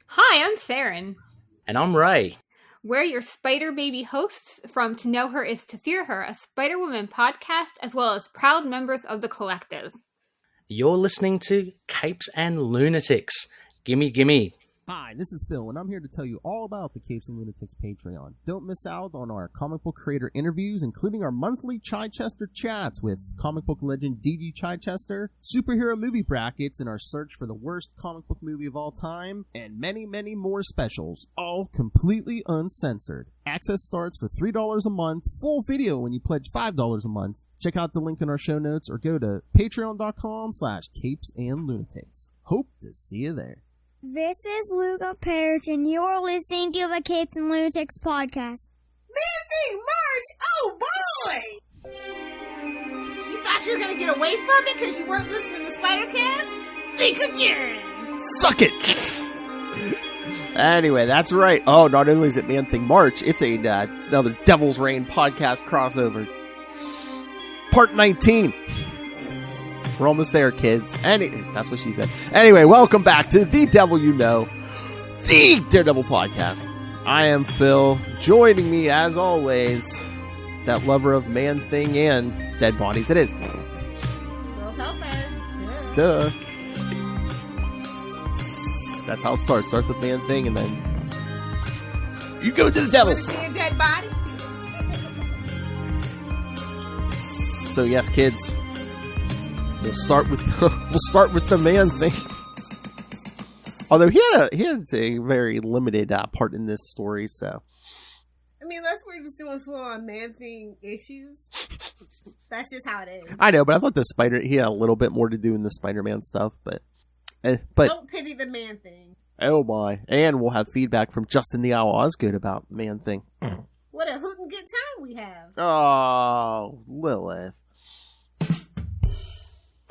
Hi, I'm Saren. And I'm Ray. We're your Spider Baby hosts from To Know Her Is to Fear Her, a Spider-Woman podcast, as well as proud members of the collective. You're listening to Capes and Lunatics. Gimme, gimme. Hi, this is Phil, and I'm here to tell you all about the Capes and Lunatics Patreon. Don't miss out on our comic book creator interviews, including our monthly Chichester chats with comic book legend D.G. Chichester, superhero movie brackets in our search for the worst comic book movie of all time, and many, many more specials, all completely uncensored. Access starts for $3 a month, full video when you pledge $5 a month. Check out the link in our show notes or go to patreon.com/capesandlunatics. Hope to see you there. This is Luca Perich, and you're listening to the Capes and Lunatics podcast. Man-Thing March! Oh, boy! You thought you were going to get away from it because you weren't listening to Spider-Cast? Think again! Suck it! Anyway, that's right. Oh, not only is it Man-Thing March, it's another Devil's Reign podcast crossover. Part 19. We're almost there, kids. That's what she said. Anyway, welcome back to The Devil You Know, the Daredevil Podcast. I am Phil. Joining me, as always, that lover of Man-Thing and dead bodies. It is. Well, helper. Duh. That's how it starts. Starts with Man-Thing, and then you go to the devil. Want to see a dead body? So yes, kids. We'll start with the Man-Thing. Although he had a very limited part in this story, so. I mean, unless we're just doing full-on Man-Thing issues. That's just how it is. I know, but I thought he had a little bit more to do in the Spider-Man stuff, but don't pity the Man-Thing. Oh my! And we'll have feedback from Justin the Owl Osgood about Man-Thing. What a hoot and good time we have! Oh, Lilith.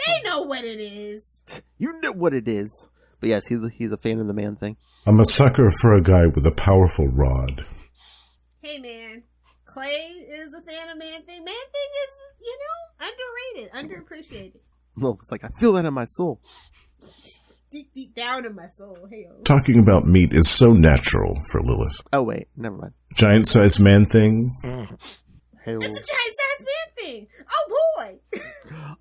They know what it is. You know what it is. But yes, he's a fan of the Man-Thing. I'm a sucker for a guy with a powerful rod. Hey, man. Clay is a fan of Man-Thing. Man-Thing is, underrated, underappreciated. Well, it's like, I feel that in my soul. Deep down in my soul. Hey-o. Talking about meat is so natural for Lilith. Oh, wait. Never mind. Giant-sized Man-Thing. Hey-o. It's a giant-sized Man-Thing. Oh, boy.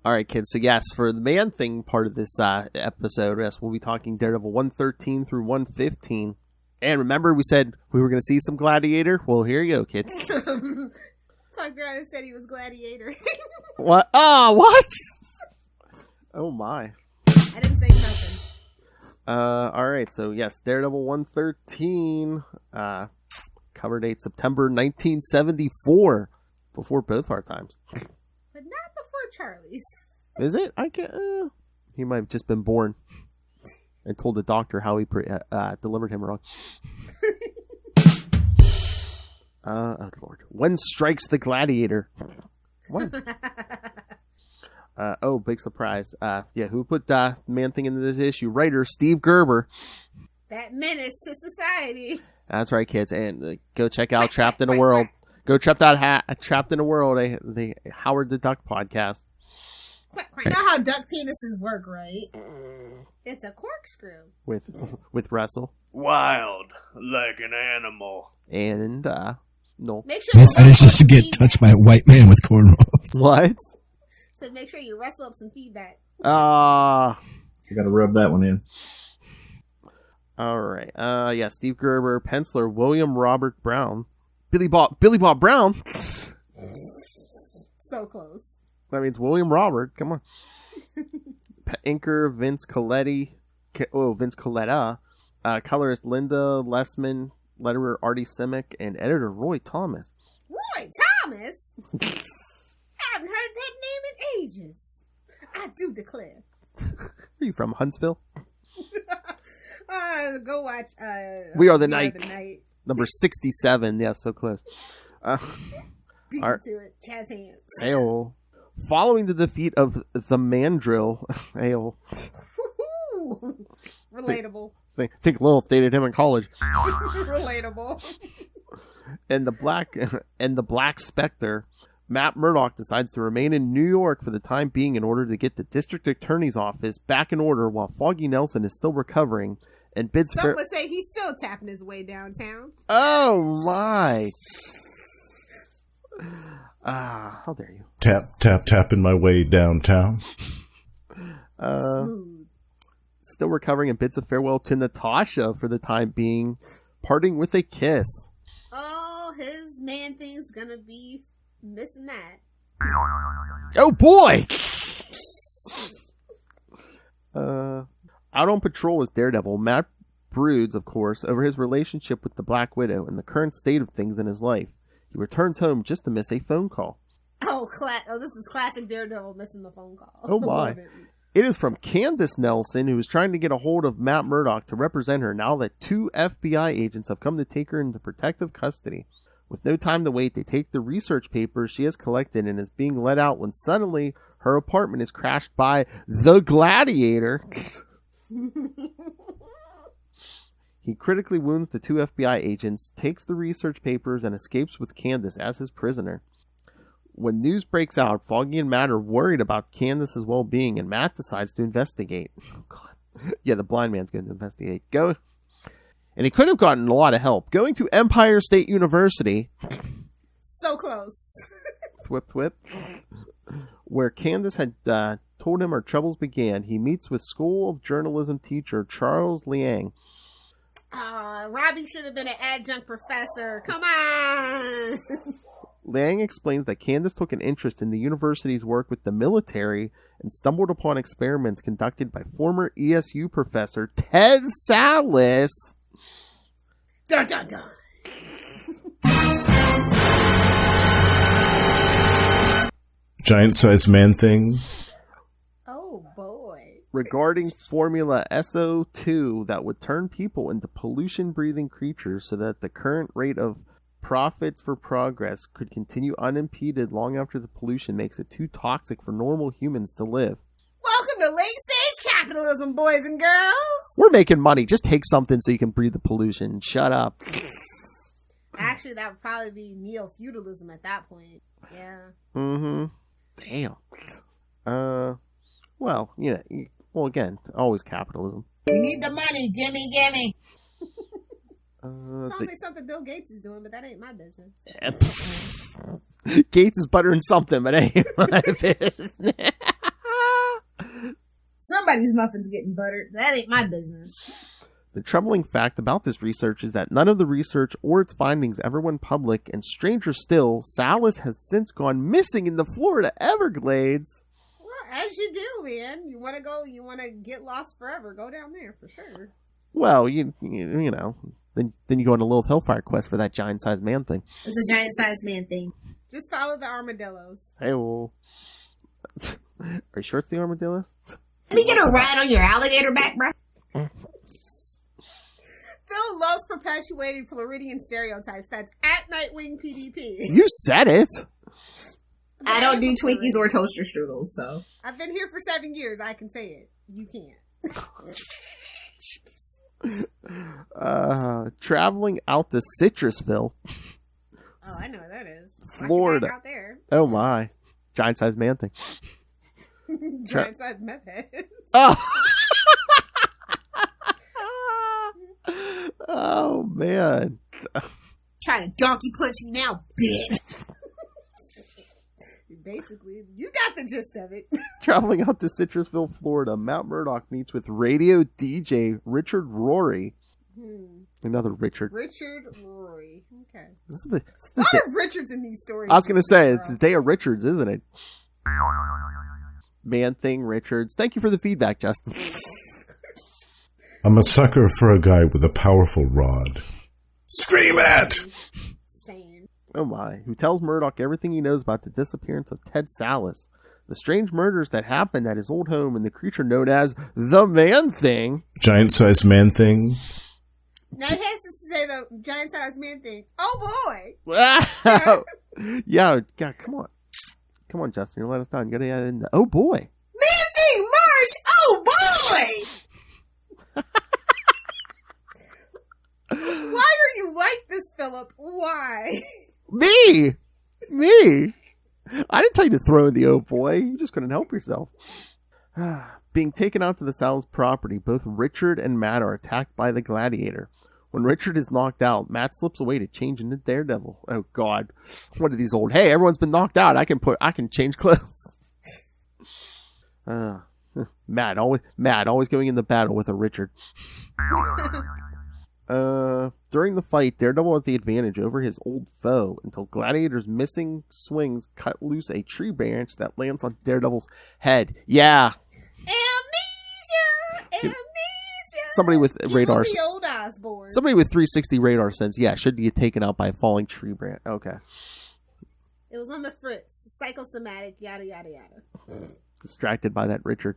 All right, kids. So, yes, for the Man-Thing part of this episode, yes, we'll be talking Daredevil 113 through 115. And remember, we said we were going to see some Gladiator? Well, here you go, kids. Talked around and said he was Gladiator. What? Oh, what? Oh, my. I didn't say nothing. All right. So, yes, Daredevil 113. Cover date September 1974. Before both our times. But not before Charlie's. Is it? I can't. He might have just been born and told the doctor how he delivered him wrong. Oh Lord! When strikes the Gladiator? What? Big surprise! Who put Man-Thing into this issue? Writer Steve Gerber. That menace to society. That's right, kids, and go check out Trapped in a World. Go Trapped in a World, the Howard the Duck podcast. You know how duck penises work, right? It's a corkscrew. With Russell. Wild, like an animal. And, no. Make sure I just to get touched by a white man with cornrows. What? So make sure you rustle up some feedback. You gotta rub that one in. Alright. Steve Gerber, penciler, William Robert Brown. Billy Bob Brown. So close. That means William Robert. Come on. Inker Vince Coletta. Colorist Linda Lessman. Letterer Artie Simic. And editor Roy Thomas. Roy Thomas? I haven't heard that name in ages. I do declare. Are you from Huntsville? Go watch We Are the Night. Number 67. Yeah, so close. Beat to it. Jazz hands. Ayo. Following the defeat of the Mandrill. Ayo. Relatable. Think Lilith dated him in college. Relatable. And the Black Spectre, Matt Murdock decides to remain in New York for the time being in order to get the district attorney's office back in order while Foggy Nelson is still recovering and bids Some would say he's still tapping his way downtown. Oh my! How dare you? Tapping my way downtown. Smooth. Still recovering and bids a farewell to Natasha for the time being, parting with a kiss. Oh, his man thing's gonna be missing that. Oh boy! Out on patrol as Daredevil, Matt broods, of course, over his relationship with the Black Widow and the current state of things in his life. He returns home just to miss a phone call. Oh, this is classic Daredevil missing the phone call. Oh my. It is from Candace Nelson, who is trying to get a hold of Matt Murdock to represent her now that 2 FBI agents have come to take her into protective custody. With no time to wait, they take the research papers she has collected and is being let out when suddenly her apartment is crashed by the Gladiator. He critically wounds the 2 FBI agents, takes the research papers, and escapes with Candace as his prisoner. When news breaks out, Foggy and Matt are worried about Candace's well-being, and Matt decides to investigate. Oh, God. Yeah, the blind man's going to investigate. And he could have gotten a lot of help. Going to Empire State University. So close. Thwip, thwip. Where Candace had told him her troubles began, he meets with School of Journalism teacher Charles Liang. Robbie should have been an adjunct professor. Come on! Liang explains that Candace took an interest in the university's work with the military and stumbled upon experiments conducted by former ESU professor Ted Salas. Dun, dun, dun. Giant-sized man thing. Oh, boy. Regarding Formula SO2 that would turn people into pollution-breathing creatures so that the current rate of profits for progress could continue unimpeded long after the pollution makes it too toxic for normal humans to live. Welcome to late-stage capitalism, boys and girls. We're making money. Just take something so you can breathe the pollution. Shut up. Actually, that would probably be neo-feudalism at that point. Yeah. Mm-hmm. Damn. Well, well, again, always capitalism. We need the money. Gimme. Sounds like something Bill Gates is doing, but that ain't my business. Gates is buttering something, but ain't my business. Somebody's muffin's getting buttered. That ain't my business. The troubling fact about this research is that none of the research or its findings ever went public, and stranger still, Salas has since gone missing in the Florida Everglades. Well, as you do, man. You want to get lost forever, go down there for sure. Well, you know, then you go on a Lilith Hellfire quest for that giant-sized man thing. It's a giant-sized man thing. Just follow the armadillos. Hey, well. Are you sure it's the armadillos? Let me get a ride on your alligator back, bro. Phil loves perpetuating Floridian stereotypes. That's at Nightwing PDP. You said it. I don't do Twinkies or toaster strudels, so. I've been here for 7 years. I can say it. You can't. Traveling out to Citrusville. Oh, I know where that is. Florida. Out there. Oh my. Giant-sized man thing. Giant-sized meth head. Oh. Oh, man. Trying to donkey punch me now, bitch. Basically, you got the gist of it. Traveling out to Citrusville, Florida, Matt Murdock meets with radio DJ Richard Rory. Another Richard. Richard Rory. Okay. This is a lot of Richards in these stories. I was going to say, it's the day of Richards, isn't it? Man thing, Richards. Thank you for the feedback, Justin. I'm a sucker for a guy with a powerful rod. Scream at! Oh my. Who tells Murdock everything he knows about the disappearance of Ted Salas, the strange murders that happened at his old home, and the creature known as the Man Thing. Giant-sized man thing. Now he has to say the giant-sized man thing. Oh boy! Yeah, God, come on. Come on, Justin, you're letting us down. You gotta add in the, oh boy. Man thing, March! Oh boy! Why are you like this, Philip? Why? Me! I didn't tell you to throw in the oh boy. You just couldn't help yourself. Being taken out to the Sal's property, both Richard and Matt are attacked by the Gladiator. When Richard is knocked out, Matt slips away to change into Daredevil. Oh God, what are these old? Hey, everyone's been knocked out. I can change clothes. Matt always going in the battle with a Richard. During the fight, Daredevil has the advantage over his old foe until Gladiator's missing swings cut loose a tree branch that lands on Daredevil's head. Yeah. Amnesia. Somebody with radar. The old Osborn. Somebody with 360 radar sense, yeah, should get taken out by a falling tree branch. Okay. It was on the fritz. Psychosomatic, yada, yada, yada. Distracted by that Richard.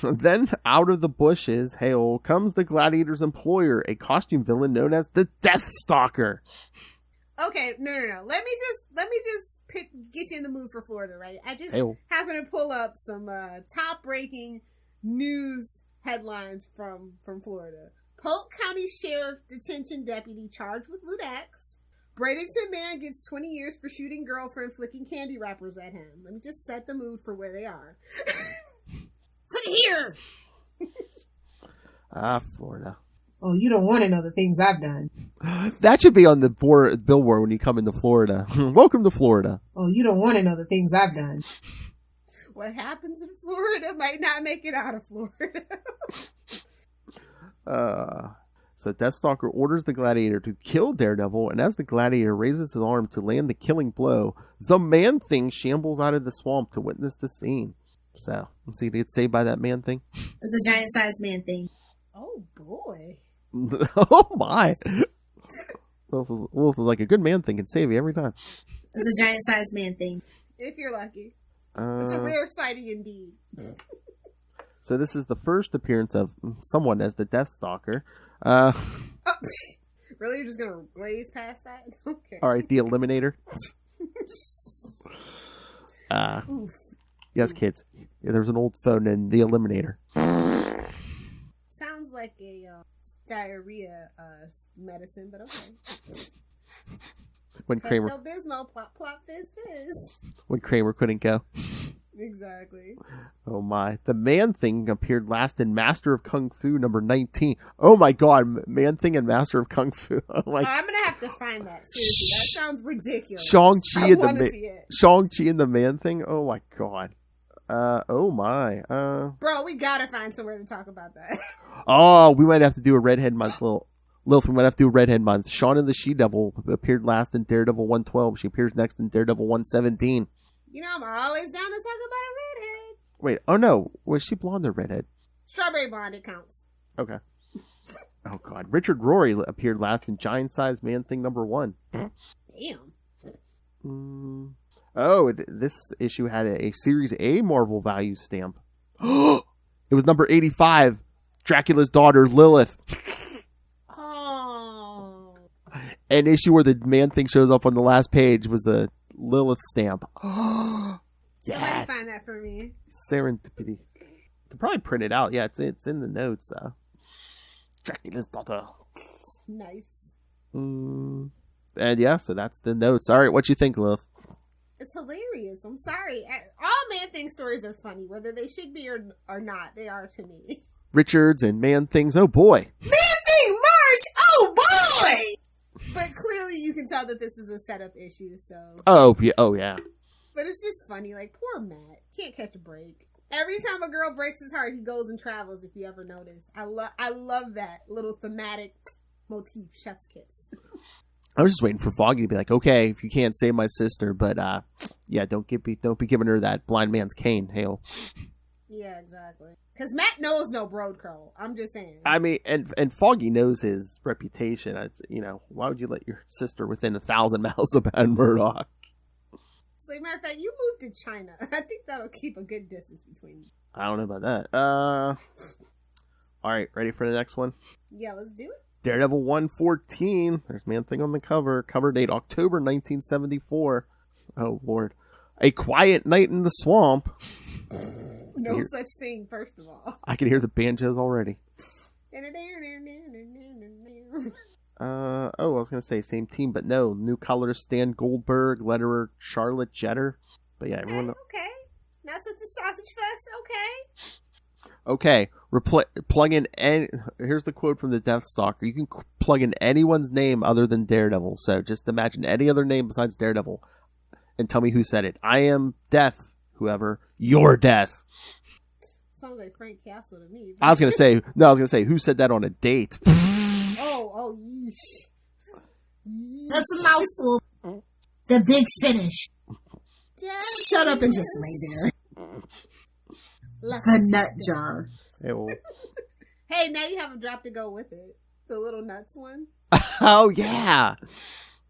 Then, out of the bushes, hail, comes the Gladiator's employer, a costume villain known as the Deathstalker. Okay, no. Let me just get you in the mood for Florida, right? I just happen to pull up some top-breaking news headlines from Florida. Polk County Sheriff Detention Deputy charged with Lunatics. Bradenton man gets 20 years for shooting girlfriend flicking candy wrappers at him. Let me just set the mood for where they are. Put it here! Florida. Oh, you don't want to know the things I've done. That should be on the billboard when you come into Florida. Welcome to Florida. Oh, you don't want to know the things I've done. What happens in Florida might not make it out of Florida. So Deathstalker orders the Gladiator to kill Daredevil, and as the Gladiator raises his arm to land the killing blow, the Man-Thing shambles out of the swamp to witness the scene. So, let's see, did it saved by that Man-Thing? It's a giant-sized Man-Thing. Oh, boy. Oh, my. Wolf is like a good Man-Thing, can save you every time. It's a giant-sized Man-Thing. If you're lucky. It's a rare sighting indeed. So this is the first appearance of someone as the Deathstalker. Really? You're just going to glaze past that? Okay. All right, the Eliminator. Yes, kids. Yeah, there's an old phone named the Eliminator. Sounds like a diarrhea medicine, but okay. When Kramer... Pepto-Bismol, plop, plop, fizz, fizz. When Kramer couldn't go. Exactly. Oh my. The Man-Thing appeared last in Master of Kung Fu number 19. Oh my god, Man-Thing and Master of Kung Fu. Oh my. I'm going to have to find that. Seriously, that sounds ridiculous. Shang-Chi and the Man-Thing? Oh my god. Oh my. Bro, we gotta find somewhere to talk about that. Oh, we might have to do a Redhead month, Lilith, we might have to do a Redhead month. Shauna the She-Devil appeared last in Daredevil 112. She appears next in Daredevil 117. You know, I'm always down to talk about a redhead. Wait, oh no. Was she blonde or redhead? Strawberry blonde, it counts. Okay. Oh god. Richard Rory appeared last in Giant Size Man-Thing number 1. Damn. This issue had a Series A Marvel value stamp. It was number 85. Dracula's daughter, Lilith. Oh. An issue where the Man-Thing shows up on the last page was the Lilith stamp. Somebody find that for me. Serendipity. Could probably print it out. Yeah, it's in the notes. Dracula's daughter. Nice. And yeah, so that's the notes. All right, what you think, Lilith? It's hilarious. I'm sorry. All Man-Thing stories are funny, whether they should be or not. They are to me. Richards and Man-Things. Oh boy. Man-Thing March. Oh boy. But clearly, you can tell that this is a setup issue. So. Oh yeah. But it's just funny. Like, poor Matt. Can't catch a break. Every time a girl breaks his heart, he goes and travels, if you ever notice. I love that little thematic motif, chef's kiss. I was just waiting for Foggy to be like, okay, if you can't save my sister, but yeah, don't be giving her that blind man's cane, hail. Yeah, exactly. Because Matt knows no Broad Crow. I'm just saying. I mean, and Foggy knows his reputation. It's, why would you let your sister within 1,000 miles of Matt Murdock? So, matter of fact, you moved to China. I think that'll keep a good distance between you. I don't know about that. All right, ready for the next one? Yeah, let's do it. Daredevil 114. There's Man-Thing on the cover. Cover date October 1974. Oh, Lord. A Quiet Night in the Swamp. No such thing, first of all. I can hear the banjos already. I was going to say same team, but no. New colors, Stan Goldberg, letterer Charlotte Jeter. But yeah, everyone. Okay. Not such a sausage fest, Okay, plug in here's the quote from the Deathstalker. You can plug in anyone's name other than Daredevil. So just imagine any other name besides Daredevil and tell me who said it. I am Death, whoever. You're Death. Sounds like Frank Castle to me. I was going to say, who said that on a date? Oh, yeesh. That's a mouthful. The big finish. Shut up and just lay there. The nut jar. Hey, now you have a drop to go with it. The little nuts one. Oh, yeah.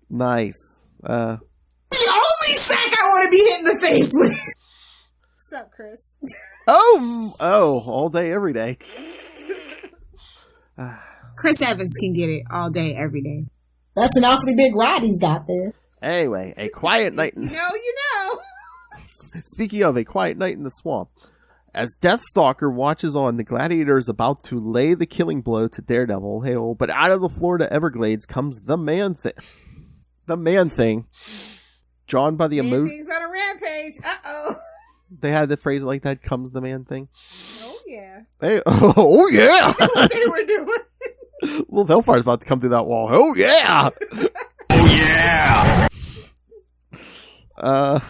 Nice. The only sack I want to be hit in the face with. What's up, Chris? Oh, all day, every day. Chris Evans can get it all day, every day. That's an awfully big rod he's got there. Anyway, a quiet night. You know. Speaking of a quiet night in the swamp, as Deathstalker watches on, the Gladiator is about to lay the killing blow to Daredevil. But out of the Florida Everglades comes the Man-Thing. The Man-Thing, drawn by the emotion. Man-Thing's on a rampage. Uh-oh. They had the phrase like that, comes the Man-Thing. Oh, yeah. Oh, yeah. What they were doing. Little Hellfire's about to come through that wall. Oh, yeah. Oh, yeah.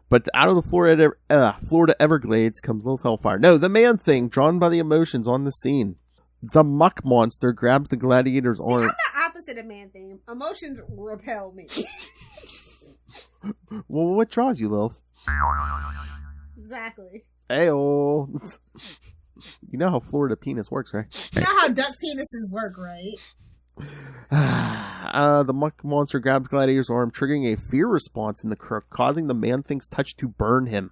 But out of the Florida Everglades comes Little Hellfire. No, the Man-Thing, drawn by the emotions on the scene. The muck monster grabs the Gladiator's arm. I'm the opposite of Man-Thing. Emotions repel me. Well, what draws you, Lilith? Exactly. Ayo. You know how Florida penis works, right? You know how duck penises work, right? The muck monster grabs Gladiator's arm, triggering a fear response in the crook, causing the Man-Thing's touch to burn him.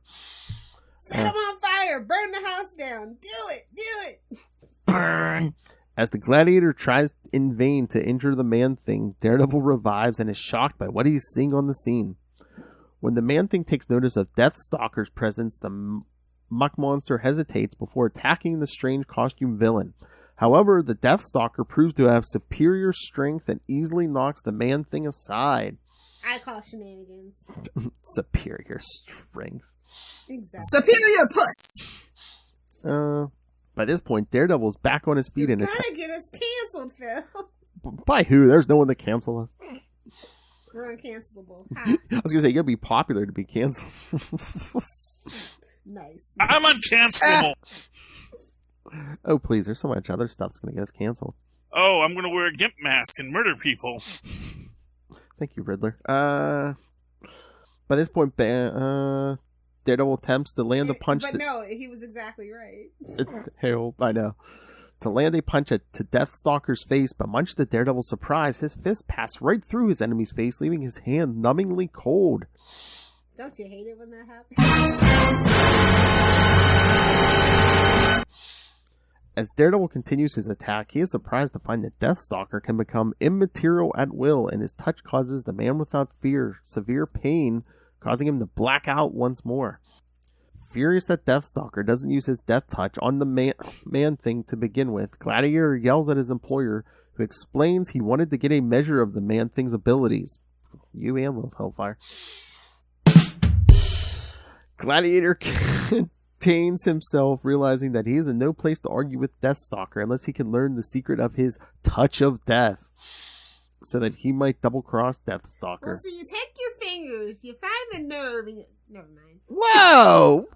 Set him on fire! Burn the house down! Do it! Burn! As the Gladiator tries in vain to injure the Man-Thing, Daredevil revives and is shocked by what he's seeing on the scene. When the Man-Thing takes notice of Deathstalker's presence, the muck monster hesitates before attacking the strange costume villain. However, the Deathstalker proves to have superior strength and easily knocks the Man-Thing aside. I call shenanigans. Superior strength. Exactly. Superior puss. By this point, Daredevil's back on his feet and gotta get us canceled, Phil. By who? There's no one to cancel us. We're uncancelable. Hi. I was gonna say you gotta be popular to be canceled. Nice. I'm uncancelable. Oh please, there's so much other stuff that's gonna get us canceled. Oh, I'm gonna wear a gimp mask and murder people. Thank you, Riddler. By this point, Daredevil attempts to land a punch. But no, he was exactly right. Hell, I know. To land a punch to Deathstalker's face, but much to Daredevil's surprise, his fist passed right through his enemy's face, leaving his hand numbingly cold. Don't you hate it when that happens? As Daredevil continues his attack, he is surprised to find that Deathstalker can become immaterial at will, and his touch causes the man without fear severe pain, causing him to black out once more. Furious that Deathstalker doesn't use his death touch on the Man-Thing to begin with, Gladiator yells at his employer, who explains he wanted to get a measure of the Man-Thing's abilities. You and Little Hellfire. Gladiator contains himself, realizing that he is in no place to argue with Deathstalker unless he can learn the secret of his touch of death, so that he might double-cross Deathstalker. Well, so you take your fingers, you find the nerve, and never mind. Whoa!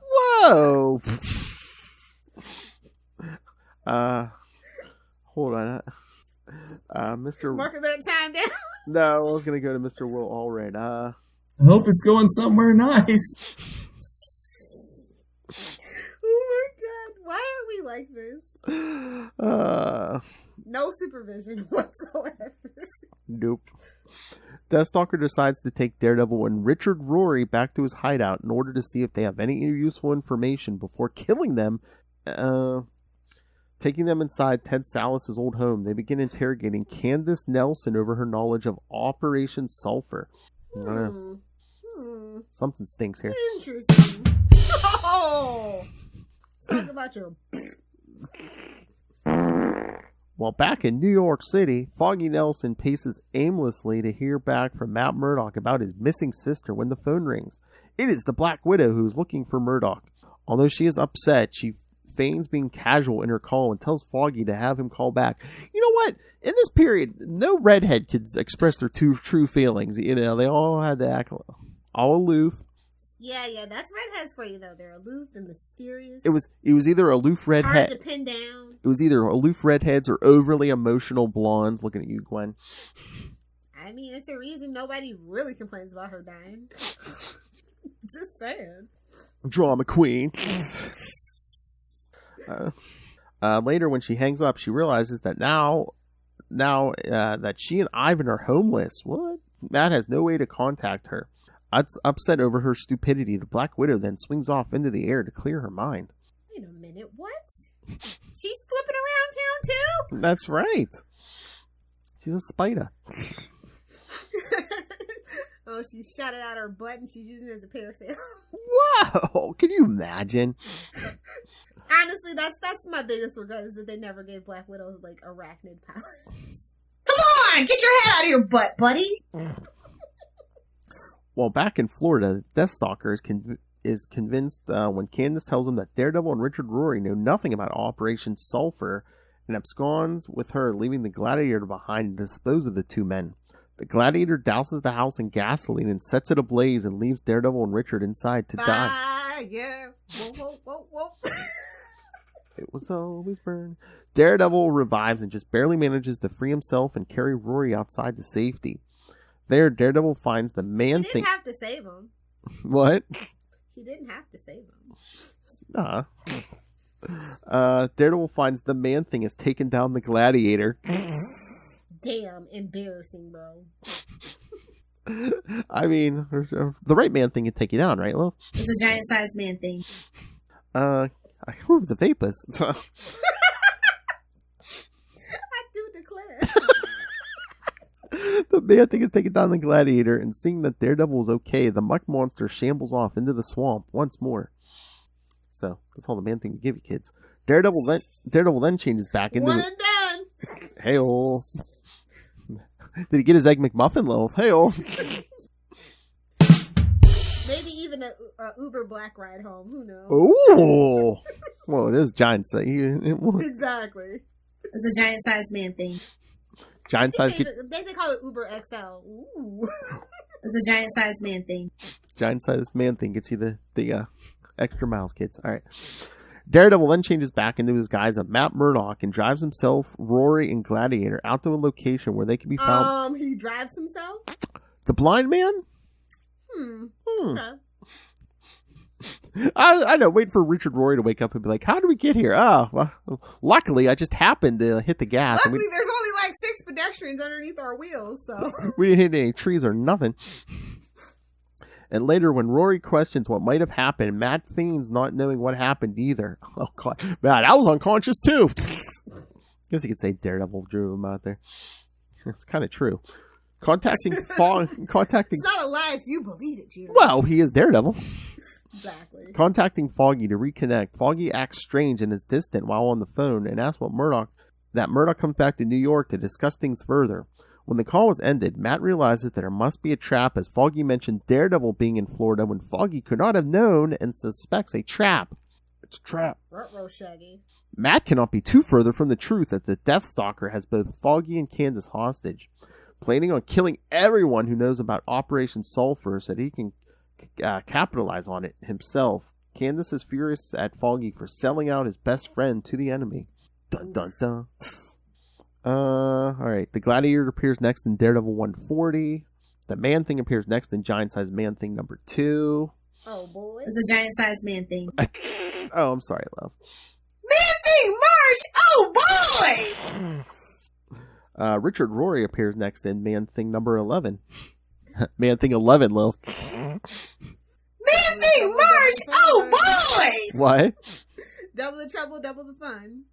Hold on. Mr. Marking that time down. No, I was gonna go to Mr. Will Allred. I hope it's going somewhere nice. Oh my god, why are we like this? No supervision whatsoever. Nope. Deathstalker decides to take Daredevil and Richard Rory back to his hideout in order to see if they have any useful information before killing them. Taking them inside Ted Salas's old home, they begin interrogating Candace Nelson over her knowledge of Operation Sulphur. Something stinks here. Interesting. Oh! Let's talk about your... While back in New York City, Foggy Nelson paces aimlessly to hear back from Matt Murdock about his missing sister when the phone rings. It is the Black Widow who is looking for Murdoch. Although she is upset, she feigns being casual in her call and tells Foggy to have him call back. You know what? In this period, no redhead could express their true feelings. You know, they all had to act all aloof. Yeah, that's redheads for you though. They're aloof and mysterious. It was either aloof redhead. Hard to pin down. It was either aloof redheads or overly emotional blondes. Looking at you, Gwen. I mean, it's a reason nobody really complains about her dying. Just saying. Drama queen. Later, when she hangs up, she realizes that now that she and Ivan are homeless. What? Matt has no way to contact her. Upset over her stupidity, the Black Widow then swings off into the air to clear her mind. Wait a minute, what? She's flipping around town too? That's right. She's a spider. Oh, she shot it out her butt and she's using it as a parasail. Wow! Can you imagine? Honestly, that's my biggest regret is that they never gave Black Widow like arachnid powers. Come on, get your head out of your butt, buddy. While back in Florida, Deathstalker is convinced when Candace tells him that Daredevil and Richard Rory know nothing about Operation Sulphur and absconds with her, leaving the Gladiator behind to dispose of the two men. The Gladiator douses the house in gasoline and sets it ablaze and leaves Daredevil and Richard inside to die. Yeah. Whoa. It was always burned. Daredevil revives and just barely manages to free himself and carry Rory outside to safety. There, Daredevil finds the man thing. He didn't have to save him. What? He didn't have to save him. Daredevil finds the man thing has taken down the Gladiator. Damn, embarrassing, bro. I mean, the right man thing can take you down, right, Lil? It's a giant-sized man thing. I hope the Vapors. I do declare. The man thing is taking down the Gladiator, and seeing that Daredevil is okay, the muck monster shambles off into the swamp once more. So, that's all the man thing can give you, kids. Daredevil then changes back into... One and done! Hey-oh. Did he get his Egg McMuffin, Lil? Hey-oh. Maybe even a Uber Black ride home. Who knows? Ooh. Well, it is giant size. Exactly. It's a giant-sized man thing. Giant size. They call it Uber XL. Ooh. It's a giant-sized man thing. Giant sized man thing gets you the extra miles, kids. All right. Daredevil then changes back into his guise of Matt Murdock and drives himself, Rory, and Gladiator out to a location where they can be found. He drives himself? The blind man? Okay. I know. Wait for Richard Rory to wake up and be like, "How did we get here?" Oh, well, luckily I just happened to hit the gas. Luckily, there's only like 6 pedestrians underneath our wheels, so we didn't hit any trees or nothing. And later, when Rory questions what might have happened, Matt feigns not knowing what happened either. Oh God, Matt, I was unconscious too. Guess you could say Daredevil drew him out there. It's kind of true. Contacting. It's not a lie if you believe it, Jerry. Well, he is Daredevil. Exactly. Contacting Foggy to reconnect. Foggy acts strange and is distant while on the phone and asks that Murdoch comes back to New York to discuss things further. When the call was ended, Matt realizes that there must be a trap as Foggy mentioned Daredevil being in Florida when Foggy could not have known and suspects a trap. It's a trap. Ruh-roh, Shaggy. Matt cannot be too further from the truth that the Deathstalker has both Foggy and Candace hostage, planning on killing everyone who knows about Operation Sulphur so that he can capitalize on it himself. Candace is furious at Foggy for selling out his best friend to the enemy. Dun dun dun. Alright. The Gladiator appears next in Daredevil 140. The Man Thing appears next in Giant Size Man Thing number 2. Oh boy. It's a giant-sized man thing. Oh, I'm sorry, love. Man Thing, March! Oh boy! Richard Rory appears next in Man Thing number 11. Man Thing 11, Lil. Man Thing, March! Oh boy! What? Double the trouble, double the fun.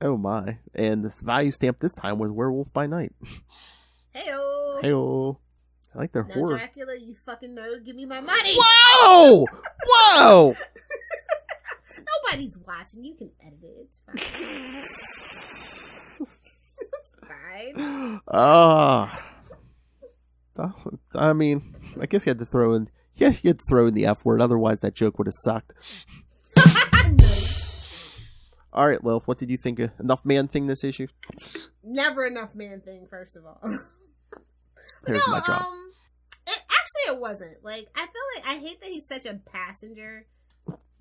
Oh my. And the value stamp this time was Werewolf by Night. Heyo. Heyo. I like their now, horror. Dracula, you fucking nerd, give me my money. Whoa! Whoa! Nobody's watching. You can edit it. It's fine. It's fine. I mean, I guess you had to throw in Yeah, you had to throw in the F word, otherwise that joke would have sucked. All right, Lilith, what did you think? Enough man-thing this issue? Never enough man-thing, first of all. Here's my drop. It wasn't. Like, I feel like I hate that he's such a passenger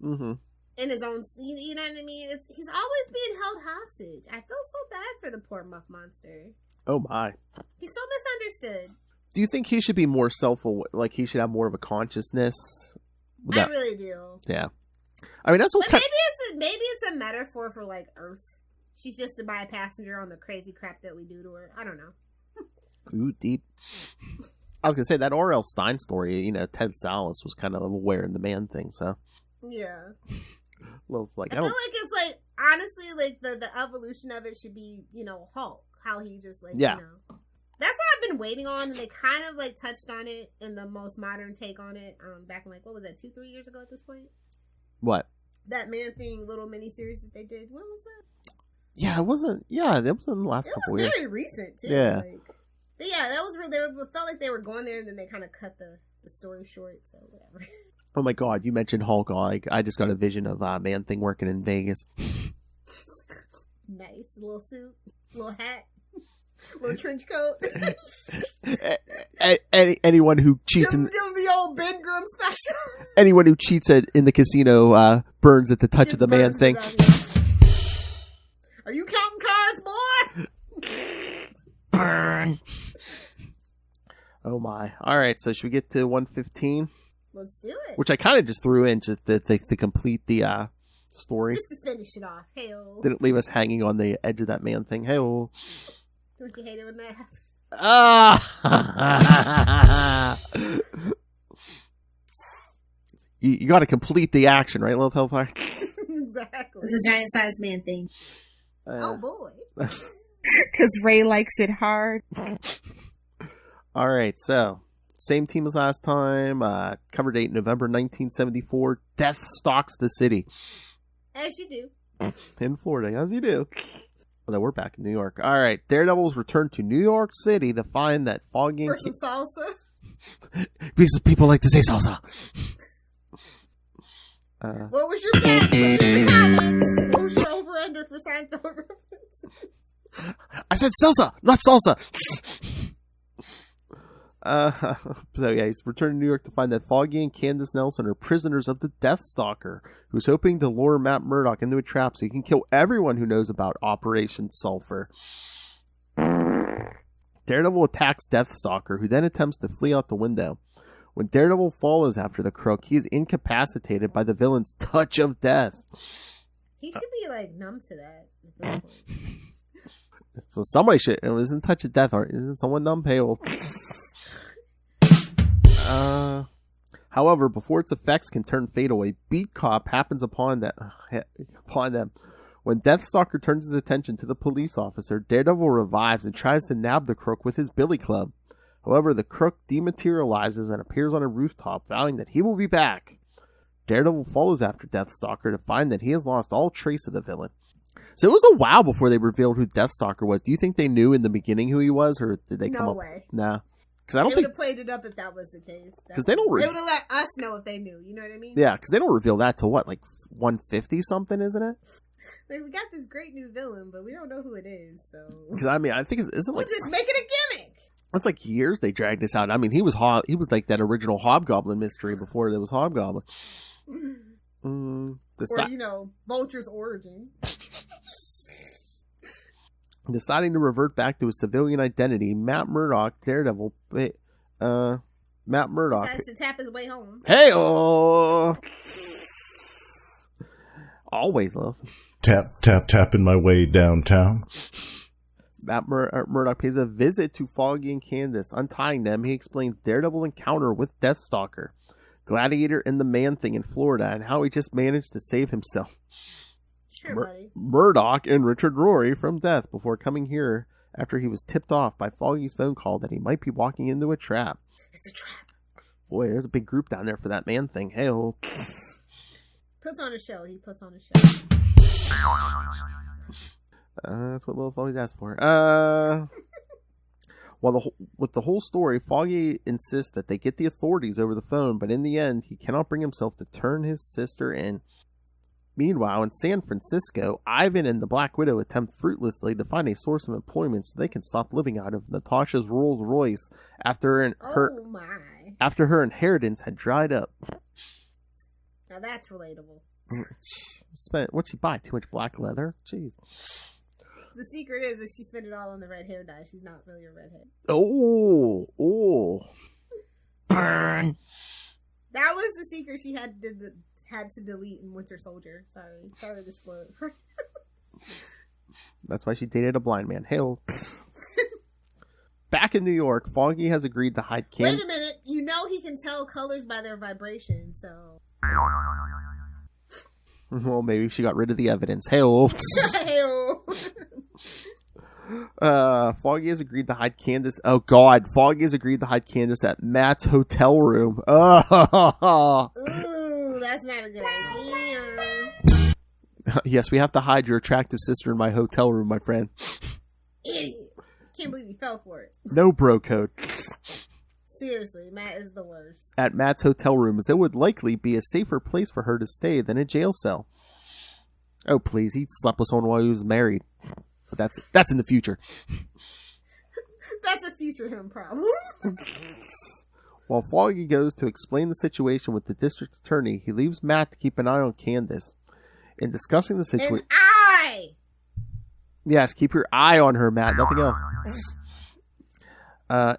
in his own... You know what I mean? He's always being held hostage. I feel so bad for the poor muff monster. Oh, my. He's so misunderstood. Do you think he should be more self-aware? Like, he should have more of a consciousness? I really do. Yeah. I mean, that's what... But maybe it's a metaphor for, like, Earth. She's just a passenger on the crazy crap that we do to her. I don't know. Ooh, deep. I was going to say, that R.L. Stein story, you know, Ted Salas was kind of aware in the man thing, so... Yeah. Well, like, I feel like it's, like, honestly, like, the evolution of it should be, you know, Hulk. How he just, like, yeah. You know... That's what I've been waiting on, and they kind of, like, touched on it in the most modern take on it, back in, like, what was that, 2-3 years ago at this point? What? That Man-Thing little mini-series that they did. When was that? Yeah, it wasn't... Yeah, that was in the last couple years. It was very recent, too. Yeah. Like, but yeah, that was really... It felt like they were going there, and then they kind of cut the story short, so whatever. Oh my god, you mentioned Hulk. Like, I just got a vision of Man-Thing working in Vegas. Nice. Little suit, little hat. Little trench coat. Anyone who cheats give the old Ben Grimm special. Anyone who cheats in the casino burns at the touch of the Man-Thing. Are you counting cards, boy? Burn. Oh my! All right, so should we get to 115? Let's do it. Which I kind of just threw in just to complete the story, just to finish it off. Hey-o. Didn't leave us hanging on the edge of that Man-Thing. Hey-o. Don't you hate it when that happens? You got to complete the action, right, Lilith Hellfire? Exactly. It's a giant-sized man thing. Oh, boy. Because Ray likes it hard. All right, so same team as last time. Cover date November 1974. Death stalks the city. As you do. In Florida, as you do. Although we're back in New York. All right, Daredevil's returned to New York City to find that foggy... For some salsa? Because people like to say salsa. What was your bet? Put it in the comments. What was your over-under for Seinfeld reference? I said salsa, not salsa. So yeah, he's returned to New York to find that Foggy and Candace Nelson are prisoners of the Deathstalker, who's hoping to lure Matt Murdock into a trap so he can kill everyone who knows about Operation Sulphur. Daredevil attacks Deathstalker, who then attempts to flee out the window. When Daredevil follows after the crook, he is incapacitated by the villain's touch of death. He should be, like, numb to that at this point. So somebody should... It wasn't touch of death, or isn't someone numb? Pale. However, before its effects can turn fatal, a beat cop happens upon them. When Deathstalker turns his attention to the police officer, Daredevil revives and tries to nab the crook with his billy club. However, the crook dematerializes and appears on a rooftop, vowing that he will be back. Daredevil follows after Deathstalker to find that he has lost all trace of the villain. So it was a while before they revealed who Deathstalker was. Do you think they knew in the beginning who he was, or did they come up? No way. Nah. Because I don't they think would have played it up if that was the case. Because they don't. They would have let us know if they knew. You know what I mean? Yeah, because they don't reveal that till what, like 150 something, isn't it? Like, we got this great new villain, but we don't know who it is. So. Because I mean, I think isn't we'll like just make it a gimmick. It's like years they dragged this out. I mean, he was like that original Hobgoblin mystery before there was Hobgoblin. Or Vulture's origin. Deciding to revert back to his civilian identity, Matt Murdock, Daredevil, Matt Murdock decides to tap his way home. Hey-oh! Always love. Tap, tap, tapping my way downtown. Matt Murdock pays a visit to Foggy and Candace. Untying them, he explains Daredevil's encounter with Deathstalker, Gladiator, and the Man-Thing in Florida, and how he just managed to save himself. Sure, buddy. Murdock and Richard Rory from death before coming here after he was tipped off by Foggy's phone call that he might be walking into a trap. It's a trap. Boy, there's a big group down there for that Man-Thing. Hey-oh. Puts on a show. He puts on a show. That's what Lilith always asks for. With the whole story, Foggy insists that they get the authorities over the phone, but in the end, he cannot bring himself to turn his sister in. Meanwhile, in San Francisco, Ivan and the Black Widow attempt fruitlessly to find a source of employment so they can stop living out of Natasha's Rolls Royce after her inheritance had dried up. Now that's relatable. What'd she buy? Too much black leather? Jeez. The secret is that she spent it all on the red hair dye. She's not really a redhead. Oh. Burn. That was the secret she had to delete in Winter Soldier. Sorry to spoil it. That's why she dated a blind man. Hell. Back in New York, Foggy has agreed to hide Wait a minute. You know he can tell colors by their vibration, so... Well, maybe she got rid of the evidence. Hell. Foggy has agreed to hide Candace. Oh God, Foggy has agreed to hide Candace at Matt's hotel room. Oh. Ooh, that's not a good idea. Yes, we have to hide your attractive sister in my hotel room, my friend. Idiot! Can't believe you fell for it. No bro code. Seriously, Matt is the worst. At Matt's hotel room, as it would likely be a safer place for her to stay than a jail cell. Oh please, he slept with someone while he was married. But that's in the future. That's a future him problem. While Foggy goes to explain the situation with the district attorney, he leaves Matt to keep an eye on Candace. In discussing the situation... An eye! Yes, keep your eye on her, Matt. Nothing else.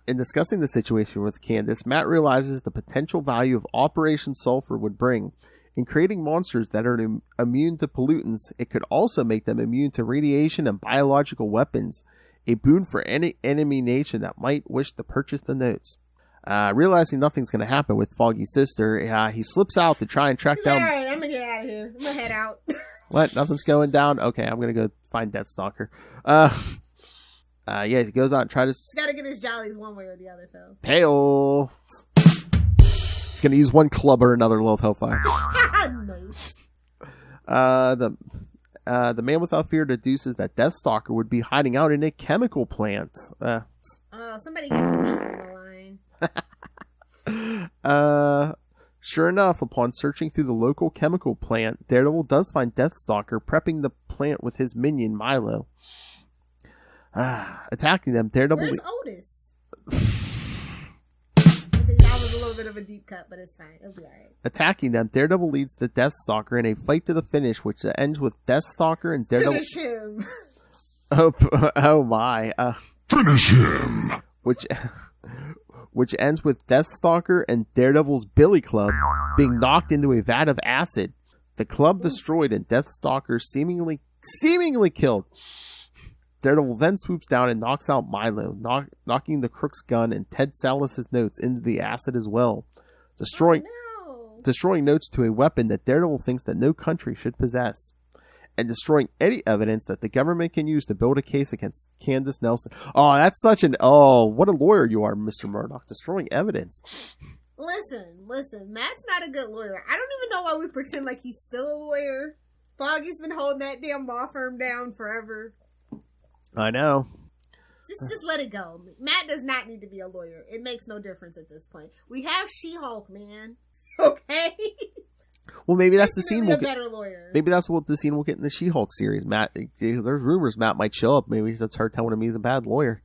In discussing the situation with Candace, Matt realizes the potential value of Operation Sulfur would bring. In creating monsters that are immune to pollutants, it could also make them immune to radiation and biological weapons, a boon for any enemy nation that might wish to purchase the notes. Realizing nothing's going to happen with Foggy's sister, he slips out to try and track down... Alright, I'm going to get out of here. I'm going to head out. What? Nothing's going down? Okay, I'm going to go find Deathstalker. He goes out and tries to... He's got to get his jollies one way or the other, Phil. Hey-oh. He's going to use one club or another, Lilith Hellfire. Nice. The man without fear deduces that Deathstalker would be hiding out in a chemical plant. Somebody get on the line. Sure enough, upon searching through the local chemical plant, Daredevil does find Deathstalker prepping the plant with his minion, Milo. Attacking them, Daredevil... Where's Otis? That was a little bit of a deep cut, but it's fine. It'll be alright. Attacking them, Daredevil leads the Deathstalker in a fight to the finish, which ends with Deathstalker and Daredevil... Finish him! Oh my. Finish him! Which ends with Deathstalker and Daredevil's Billy Club being knocked into a vat of acid. The club destroyed and Deathstalker seemingly killed. Daredevil then swoops down and knocks out Milo, knocking the Crook's gun and Ted Salas's notes into the acid as well, destroying notes to a weapon that Daredevil thinks that no country should possess, and destroying any evidence that the government can use to build a case against Candace Nelson. Oh, that's such an... Oh, what a lawyer you are, Mr. Murdoch. Destroying evidence. Listen. Matt's not a good lawyer. I don't even know why we pretend like he's still a lawyer. Foggy's been holding that damn law firm down forever. I know. Just let it go. Matt does not need to be a lawyer. It makes no difference at this point. We have She-Hulk, man. Okay? Well, maybe that's the scene we'll better lawyer. Maybe that's what the scene we'll get in the She-Hulk series. Matt, there's rumors Matt might show up. Maybe that's her telling him he's a bad lawyer.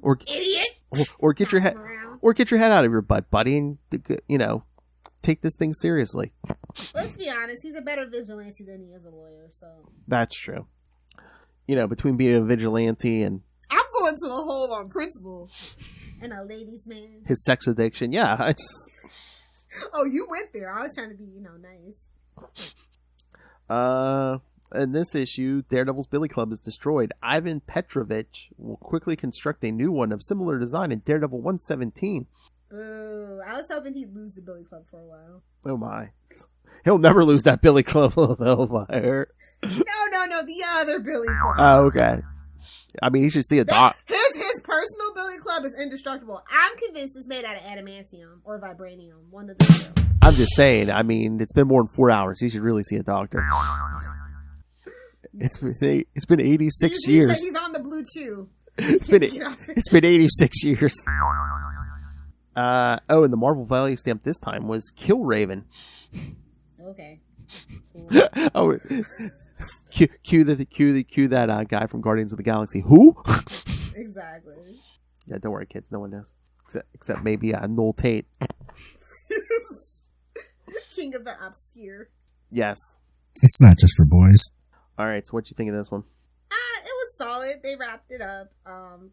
Or idiot. Or get your head out of your butt, buddy, and take this thing seriously. Let's be honest. He's a better vigilante than he is a lawyer. So that's true. Between being a vigilante and... I'm going to the hole on principle. And a ladies' man. His sex addiction. Yeah, it's... Oh, you went there. I was trying to be, nice. In this issue, Daredevil's Billy Club is destroyed. Ivan Petrovich will quickly construct a new one of similar design in Daredevil 117. Boo. I was hoping he'd lose the Billy Club for a while. Oh my. He'll never lose that Billy Club, Hellfire. No, the other Billy Club. Oh, okay. I mean, he should see a doc. His personal Billy Club is indestructible. I'm convinced it's made out of adamantium or vibranium. One of the two. I'm just saying. I mean, it's been more than 4 hours. He should really see a doctor. It's been 86 years. He's on the blue chew. It's been 86 years. And the Marvel value stamp this time was Kill Raven. Okay. Oh, cue that guy from Guardians of the Galaxy. Who? Exactly. Yeah, don't worry, kids. No one knows except maybe Noel Tate. King of the obscure. Yes. It's not just for boys. All right. So, what you think of this one? It was solid. They wrapped it up.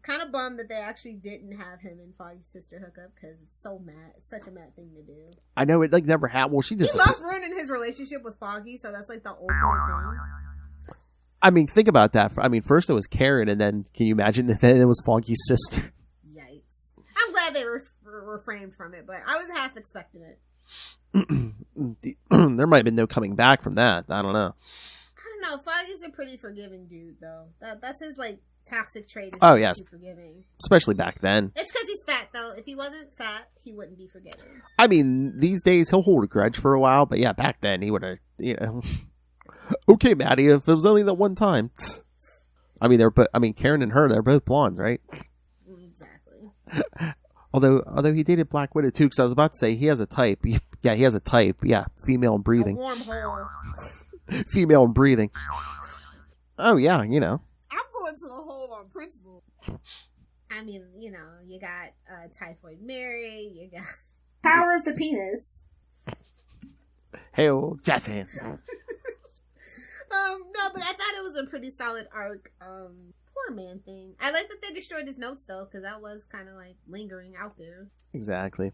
Kind of bummed that they actually didn't have him and Foggy's sister hook up because it's so mad. It's such a mad thing to do. I know it never happened. Well, he loves ruining his relationship with Foggy, so that's like the ultimate thing. I mean, think about that. I mean, first it was Karen, and then can you imagine that it was Foggy's sister? Yikes! I'm glad they refrained from it, but I was half expecting it. There might have been no coming back from that. I don't know. I don't know. Foggy's a pretty forgiving dude, though. That's his like toxic trait. Is yes, too forgiving. Especially back then. It's because he's fat, though. If he wasn't fat, he wouldn't be forgiving. I mean, these days he'll hold a grudge for a while, but yeah, back then he would have. Okay, Maddie, if it was only that one time. I mean, Karen and her, they're both blondes, right? Exactly. Although he dated Black Widow too, because I was about to say he has a type. Yeah, he has a type. Yeah, female and breathing. A warm hole. Female and breathing. Oh yeah, I'm going to the hole on principle. I mean, you got Typhoid Mary. You got Power of the Penis. Hey, old jazz hands. No, but I thought it was a pretty solid arc. Poor man thing. I like that they destroyed his notes though, because that was kind of like lingering out there. Exactly.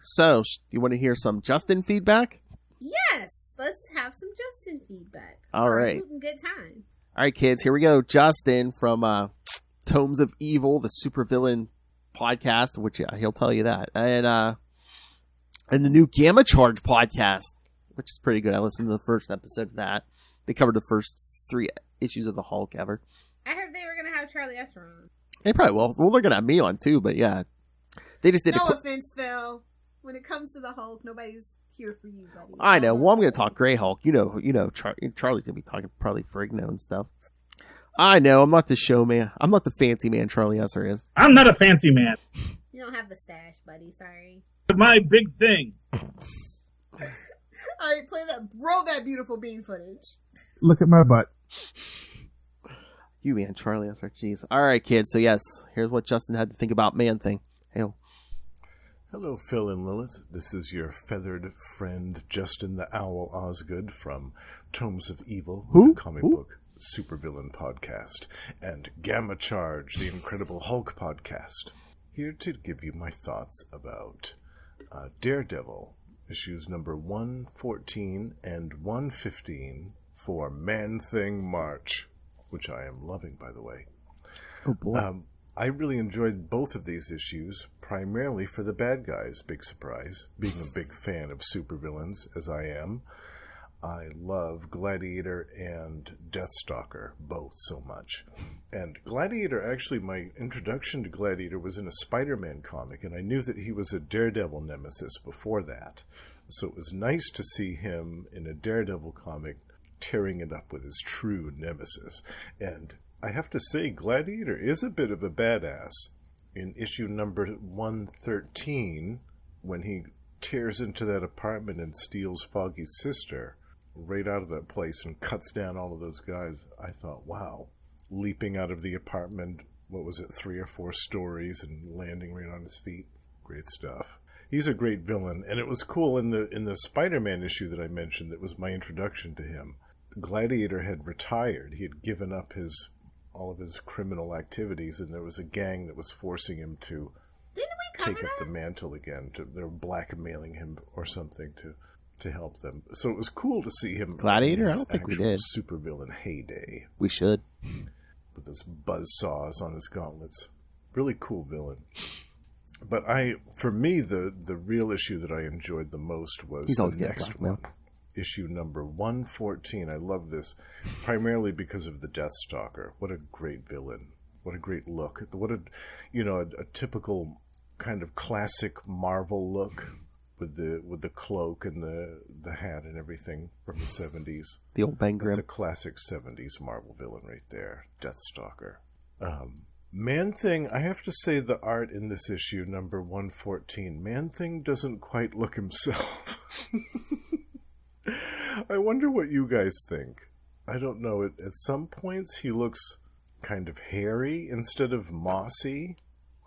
So, you want to hear some Justin feedback? Yes, let's have some Justin feedback. All right. Good time. All right, kids, here we go. Justin from Tomes of Evil, the Supervillain podcast, which he'll tell you that, and the new Gamma Charge podcast, which is pretty good. I listened to the first episode of that. They covered the first 3 issues of the Hulk ever. I heard they were going to have Charlie Esser on. They probably will. Well, they're going to have me on too, but yeah. They just did No offense, Phil. When it comes to the Hulk, nobody's here for you, buddy. I know. Well, I'm going to talk Grey Hulk. Charlie's going to be talking probably Frigno and stuff. I know. I'm not the show man. I'm not the fancy man Charlie Esser is. I'm not a fancy man. You don't have the stash, buddy. Sorry. My big thing. All right, roll that beautiful bean footage. Look at my butt. You man, Charlie Esser. Jeez. All right, kids. So yes, here's what Justin had to think about Man Thing. Hey. Hello, Phil and Lilith. This is your feathered friend, Justin the Owl Osgood from Tomes of Evil, the comic book supervillain podcast, and Gamma Charge, the Incredible Hulk podcast. Here to give you my thoughts about Daredevil, issues number 114 and 115 for Man-Thing March, which I am loving, by the way. Oh, boy. I really enjoyed both of these issues, primarily for the bad guys, big surprise, being a big fan of supervillains, as I am. I love Gladiator and Deathstalker, both so much. And Gladiator, actually, my introduction to Gladiator was in a Spider-Man comic, and I knew that he was a Daredevil nemesis before that. So it was nice to see him in a Daredevil comic tearing it up with his true nemesis. And I have to say, Gladiator is a bit of a badass. In issue number 113, when he tears into that apartment and steals Foggy's sister right out of that place and cuts down all of those guys, I thought, wow. Leaping out of the apartment, 3 or 4 stories and landing right on his feet. Great stuff. He's a great villain, and it was cool in the Spider-Man issue that I mentioned that was my introduction to him. Gladiator had retired. He had given up all of his criminal activities, and there was a gang that was forcing him to take up the mantle again. They were blackmailing him or something to help them. So it was cool to see him. Gladiator? I don't think we did. Supervillain heyday. We should. With those buzzsaws on his gauntlets. Really cool villain. But for me, the real issue that I enjoyed the most was the next one. Issue number 114. I love this, primarily because of the Deathstalker. What a great villain. What a great look. What a typical kind of classic Marvel look with the cloak and the hat and everything from the 70s. The old Ben Grimm. It's a classic 70s Marvel villain right there. Deathstalker. Man-Thing, I have to say the art in this issue, number 114, Man-Thing doesn't quite look himself. I wonder what you guys think. I don't know. At some points, he looks kind of hairy instead of mossy.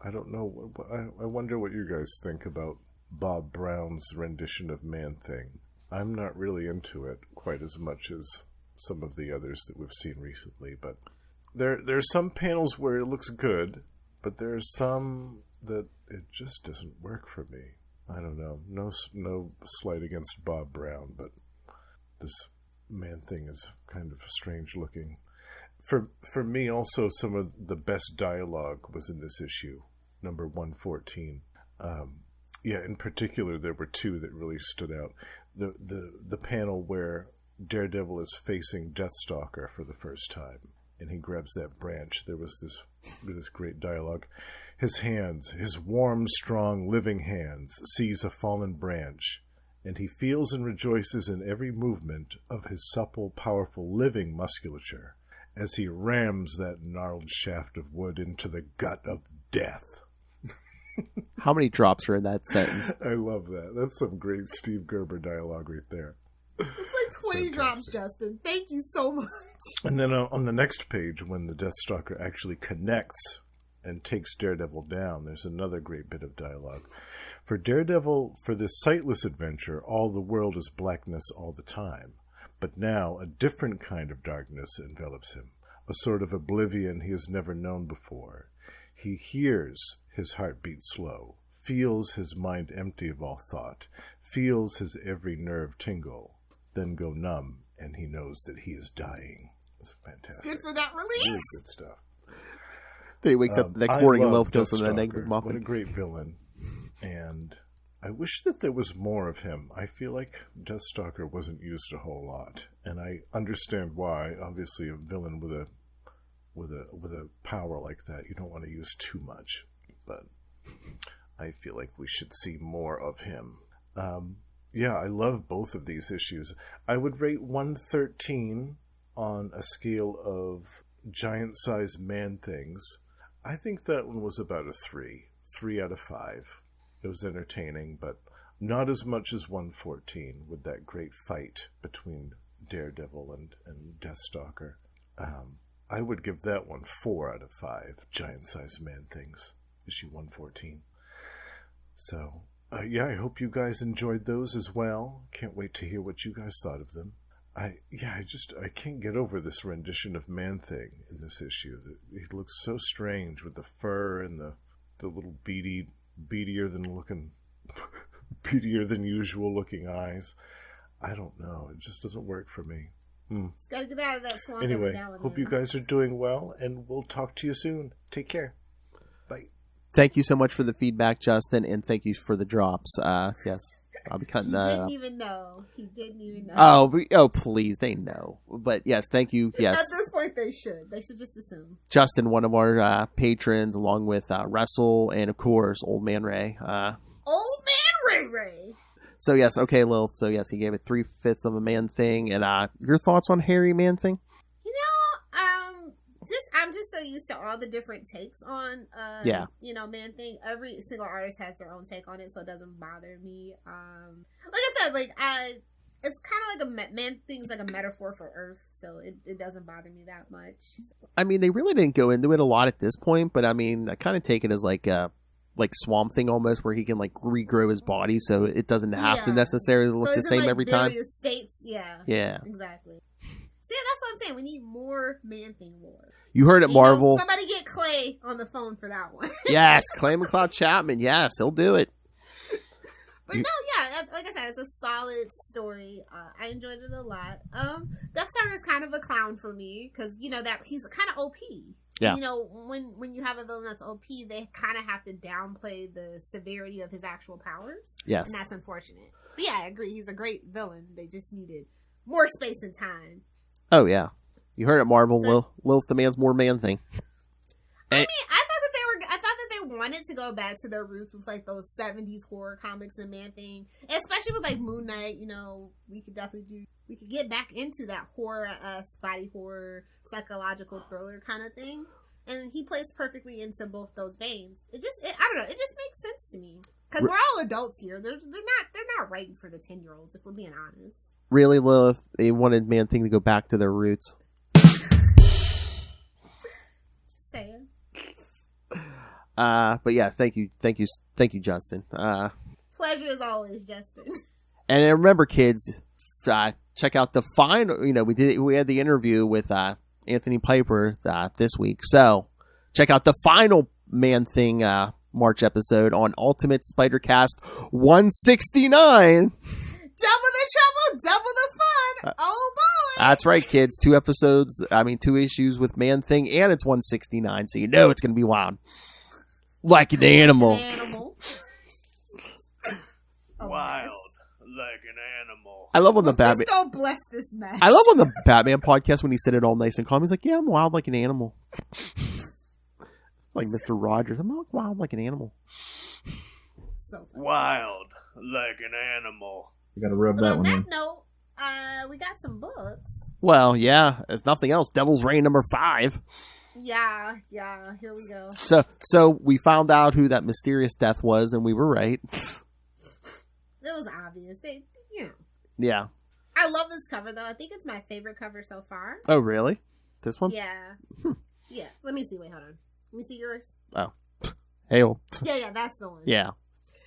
I don't know. I wonder what you guys think about Bob Brown's rendition of Man-Thing. I'm not really into it quite as much as some of the others that we've seen recently, but there's some panels where it looks good, but there's some that it just doesn't work for me. I don't know. No slight against Bob Brown, but this Man-Thing is kind of strange looking. For me, also, some of the best dialogue was in this issue, number 114. In particular, there were two that really stood out. The panel where Daredevil is facing Deathstalker for the first time, and he grabs that branch. There was this great dialogue. His hands, his warm, strong, living hands, seize a fallen branch, and he feels and rejoices in every movement of his supple, powerful, living musculature as he rams that gnarled shaft of wood into the gut of death. How many drops are in that sentence? I love that. That's some great Steve Gerber dialogue right there. It's like 20 drops, Justin. Thank you so much. And then on the next page, when the Deathstalker actually connects and takes Daredevil down, there's another great bit of dialogue. For Daredevil, for this sightless adventure, all the world is blackness all the time. But now a different kind of darkness envelops him, a sort of oblivion he has never known before. He hears his heart beat slow, feels his mind empty of all thought, feels his every nerve tingle, then go numb, and he knows that he is dying. It's fantastic. It's good for that release. Really good stuff. Then he wakes up the next morning and Lilith goes to the negative muffin. What a great villain. And I wish that there was more of him. I feel like Deathstalker wasn't used a whole lot, and I understand why. Obviously, a villain with a power like that, you don't want to use too much. But I feel like we should see more of him. I love both of these issues. I would rate 113 on a scale of giant-sized Man-Things. I think that one was about a 3 out of 5. It was entertaining, but not as much as 114 with that great fight between Daredevil and Deathstalker. I would give that one 4 out of 5 giant-sized Man-Things, issue 114. So, I hope you guys enjoyed those as well. Can't wait to hear what you guys thought of them. I can't get over this rendition of Man-Thing in this issue. He looks so strange with the fur and the little beadier than usual looking eyes. I don't know. It just doesn't work for me. It's got to get out of that swamp. Anyway, hope you guys are doing well, and we'll talk to you soon. Take care. Bye. Thank you so much for the feedback, Justin, and thank you for the drops. Yes, I'll be cutting that. He didn't even know. Oh, please, they know. But yes, thank you. Yes. At this point, they should. They should just assume. Justin, one of our patrons, along with Wrestle, and of course, Old Man Ray. Old Man Ray. So yes, okay, Lilith. So yes, he gave it 3/5 of a Man-Thing. And your thoughts on Harry Man-Thing? I'm just so used to all the different takes on, Man-Thing. Every single artist has their own take on it, so it doesn't bother me. Like I said, it's kind of like Man-Thing's like a metaphor for Earth, so it doesn't bother me that much. I mean, they really didn't go into it a lot at this point, but I mean, I kind of take it as like Swamp Thing almost, where he can like regrow his body, so it doesn't have to necessarily look the same every time. States, yeah, exactly. See, that's what I'm saying. We need more Man-Thing lore. You heard it, Marvel. Somebody get Clay on the phone for that one. Yes, Clay McLeod Chapman. Yes, he'll do it. But like I said, it's a solid story. I enjoyed it a lot. Deathstalker is kind of a clown for me because that he's kind of OP. Yeah. When you have a villain that's OP, they kind of have to downplay the severity of his actual powers. Yes, and that's unfortunate. But yeah, I agree. He's a great villain. They just needed more space and time. Oh yeah, you heard it, Marvel. Lilith demands more Man-Thing. I mean, I thought that they wanted to go back to their roots with like those 70s horror comics and Man-Thing, especially with like Moon Knight. We could get back into that horror, body horror, psychological thriller kind of thing. and he plays perfectly into both those veins. I don't know, it just makes sense to me. Because we're all adults here. They're not writing for the 10-year-olds, if we're being honest. Really, Lilith? They wanted Man-Thing to go back to their roots. Just saying. But yeah, thank you, Justin. Pleasure as always, Justin. And remember, kids, check out the final. We had the interview with Anthony Piper this week, so check out the final Man-Thing March episode on Ultimate Spider-Cast 169. Double the trouble, double the fun. Oh boy! That's right, kids. 2 issues with Man-Thing, and it's 169, so you know it's gonna be wild. Like an animal. Wild like an animal. I love on the Batman. Just don't bless this mess. I love on the Batman podcast when he said it all nice and calm. He's like, "Yeah, I'm wild like an animal." Like Mr. Rogers, I'm not wild like an animal. So wild like an animal. You gotta rub that one in. On that note, we got some books. Well, yeah. If nothing else, Devil's Reign number 5. Yeah. Here we go. So we found out who that mysterious death was, and we were right. It was obvious. Yeah. I love this cover though. I think it's my favorite cover so far. Oh, really? This one? Yeah. Yeah. Let me see. Wait, hold on. Let me see yours. Oh. Hey-o. Yeah, that's the one. Yeah.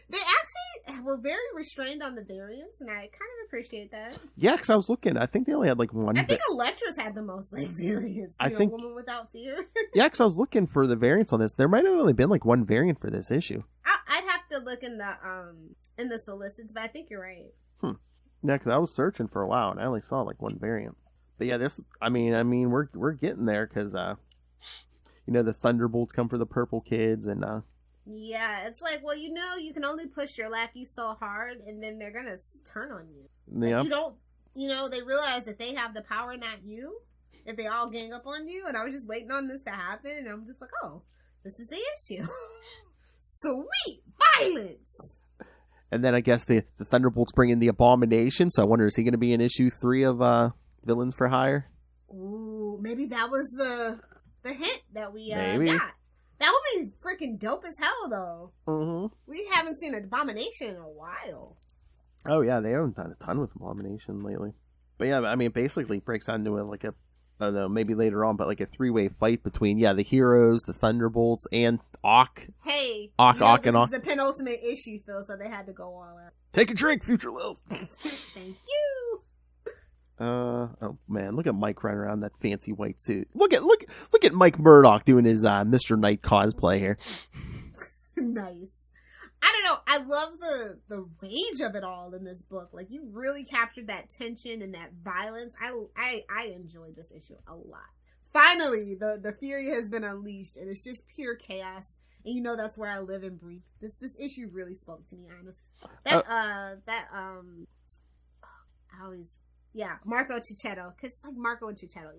They actually were very restrained on the variants, and I kind of appreciate that. Yeah, because I was looking. I think they only had like one. I think Electra's had the most variants. I think Woman Without Fear. Yeah, because I was looking for the variants on this. There might have only been like one variant for this issue. I'd have to look in the solicits, but I think you're right. Yeah, because I was searching for a while and I only saw like one variant. But yeah, this. I mean, we're getting there because the Thunderbolts come for the purple kids and. Yeah, it's like, well, you can only push your lackeys so hard, and then they're gonna turn on you. Yeah. Like, you don't, they realize that they have the power, not you. If they all gang up on you, and I was just waiting on this to happen, and I'm just like, oh, this is the issue. Sweet violence. And then I guess the Thunderbolts bring in the Abomination. So I wonder, is he going to be in issue 3 of Villains for Hire? Ooh, maybe that was the hint that we maybe. got. That would be freaking dope as hell, though. Mm-hmm. We haven't seen Abomination in a while. Oh, yeah, they haven't done a ton with Abomination lately. But yeah, I mean, it basically breaks down to I don't know, maybe later on, but like a 3-way fight between, the heroes, the Thunderbolts, and Ock. Hey, Ock, this and Ock. is the penultimate issue, Phil, so they had to go all out. Take a drink, Future Lil. Thank you. Oh man, look at Mike running around that fancy white suit. Look at Mike Murdock doing his Mr. Knight cosplay here. Nice. I don't know. I love the rage of it all in this book. Like, you really captured that tension and that violence. I enjoyed this issue a lot. Finally, the fury has been unleashed, and it's just pure chaos. And that's where I live and breathe. This issue really spoke to me, honestly. Marco Cicchetto, because like Marco and Cicchetto,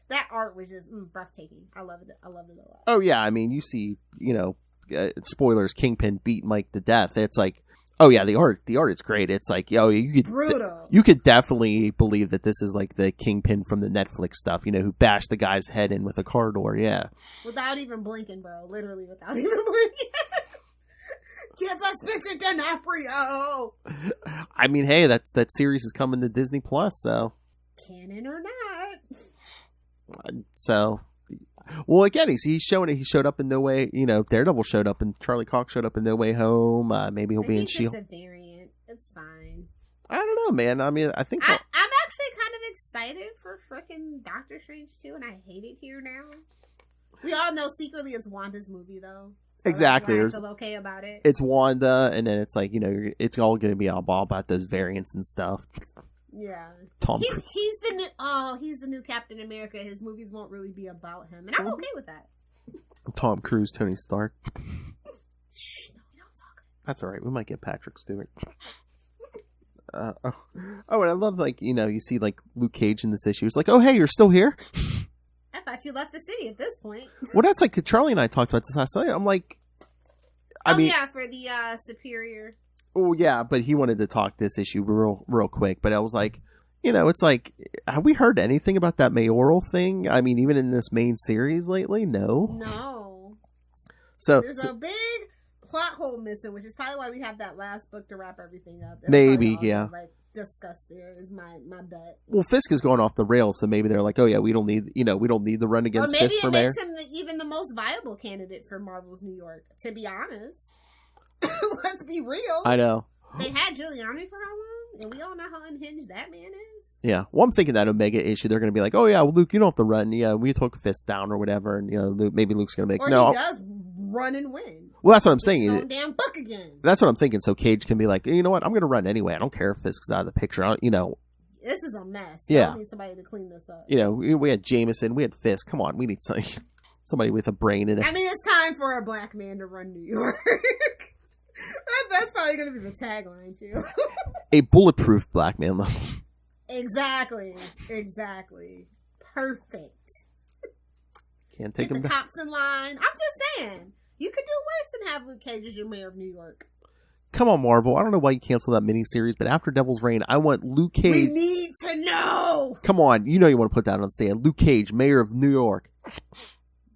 that art was just breathtaking. I loved it a lot. Oh yeah, I mean, you see, spoilers, Kingpin beat Mike to death. It's like, oh yeah, the art is great. It's like, brutal. You could definitely believe that this is like the Kingpin from the Netflix stuff, who bashed the guy's head in with a car door. Yeah, without even blinking, bro. Literally without even blinking. Give us Vincent D'Onofrio. I mean, hey, that series is coming to Disney Plus, so canon or not. So, well, again, he showed up in No Way. Daredevil showed up, and Charlie Cox showed up in No Way Home. Maybe he'll be in She-Hulk. Just a variant. It's fine. I don't know, man. I mean, I think I'm actually kind of excited for frickin' Doctor Strange 2, and I hate it here now. We all know secretly it's Wanda's movie, though. So exactly. I feel okay about it. It's Wanda, and then it's like, it's all going to be all about those variants and stuff. Yeah. He's the new Captain America. His movies won't really be about him, and I'm okay with that. Tom Cruise, Tony Stark. Shh, no, we don't talk. That's all right. We might get Patrick Stewart. And I love, you see, Luke Cage in this issue. It's like, oh, hey, you're still here? I thought you left the city at this point. Well, that's like Charlie and I talked about this last night. I'm like, for the Superior. Oh yeah, but he wanted to talk this issue real quick. But I was like, you know, it's like, have we heard anything about that mayoral thing? I mean, even in this main series lately? No. So there's a big plot hole missing, which is probably why we have that last book to wrap everything up. Maybe, yeah. Like discussed there is my bet. Well, Fisk is going off the rails, so maybe they're like, oh yeah, we don't need the run against Fisk for mayor. Or maybe it makes him even the most viable candidate for Marvel's New York. To be honest, let's be real. I know they had Giuliani for how long, and we all know how unhinged that man is. Yeah, well, I'm thinking that Omega issue, they're going to be like, oh yeah, well, Luke, you don't have to run. Yeah, we took Fisk down or whatever, and maybe Luke's going to make he does run and win. Well, that's what I'm saying. His own damn book again. That's what I'm thinking. So Cage can be like, you know what? I'm going to run anyway. I don't care if Fisk's out of the picture. This is a mess. Yeah. We need somebody to clean this up. We had Jameson. We had Fisk. Come on. We need somebody with a brain in it. I mean, it's time for a black man to run New York. That's probably going to be the tagline, too. A bulletproof black man, though. Exactly. Perfect. Can't take him the back. cops in line. I'm just saying. You could do worse than have Luke Cage as your mayor of New York. Come on, Marvel. I don't know why you canceled that miniseries, but after Devil's Reign, I want Luke Cage. We need to know. Come on, you want to put that on stand. Luke Cage, mayor of New York.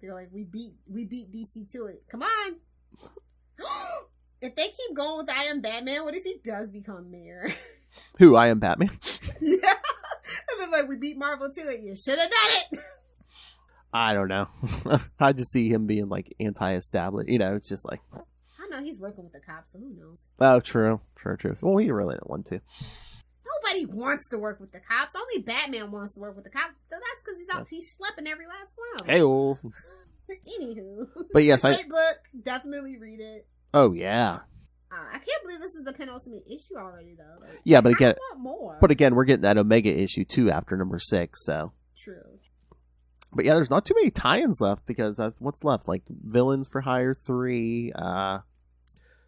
They're like, we beat DC to it. Come on. If they keep going with I Am Batman, what if he does become mayor? Who? I Am Batman? Yeah. And then like, we beat Marvel to it. You should have done it. I don't know. I just see him being like anti-establishment. It's just like. I know he's working with the cops, so who knows? Oh, true. Well, he really didn't want to. Nobody wants to work with the cops. Only Batman wants to work with the cops. So that's because he's schlepping every last one. Hey-oh. Anywho. But yes, great book. Definitely read it. Oh yeah. I can't believe this is the penultimate issue already, though. Like, yeah, but again, I want more. But again, we're getting that Omega issue too after number 6. So true. But yeah, there's not too many tie-ins left because what's left? Like Villains for Hire 3. Yeah,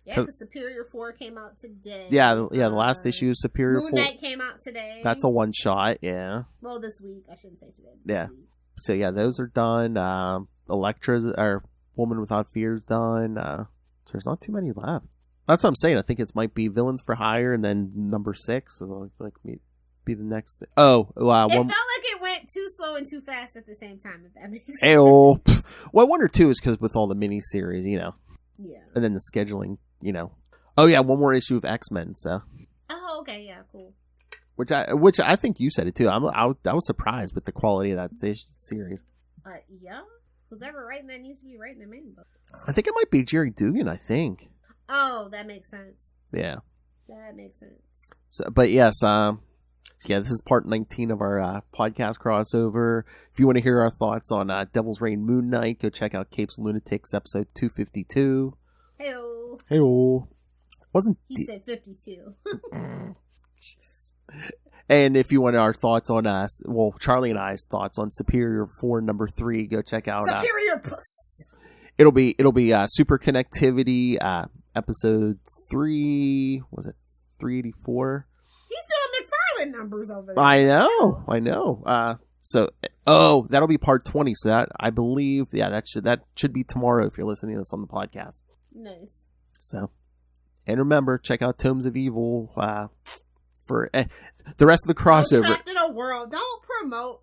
the Superior 4 came out today. Yeah, the last issue of Superior 4. Moon Knight came out today. That's a one-shot, yeah. Well, this week. I shouldn't say today. Yeah. Week. So yeah, those are done. Elektra's, or Woman Without Fear is done. So there's not too many left. That's what I'm saying. I think it might be Villains for Hire and then number 6. So like be the next thing. Oh, wow. It felt like it went too slow and too fast at the same time, if that makes sense. Well, I wonder too is because with all the miniseries, Yeah. And then the scheduling, Oh yeah, one more issue of X-Men, so. Oh, okay, yeah, cool. Which I think you said it too. I was surprised with the quality of that series. Yeah. Who's ever writing that needs to be writing the main book. I think it might be Jerry Dugan, I think. Oh, that makes sense. Yeah. That makes sense. So, but yes, yeah, this is part 19 of our podcast crossover. If you want to hear our thoughts on Devil's Reign Moon Knight, go check out Capes and Lunatics episode 252. Hey-o. Hey-o. He said 52. And if you want our thoughts on Charlie and I's thoughts on Superior 4 number 3, go check out Superior Puss. It'll be Superconnectivity episode 3, was it 384? He's doing McFarlane numbers over there. I know. So that'll be part 20. So that I believe, that should be tomorrow if you're listening to this on the podcast. Nice. So, and remember, check out Tomes of Evil for the rest of the crossover. Trapped in a world. Don't promote.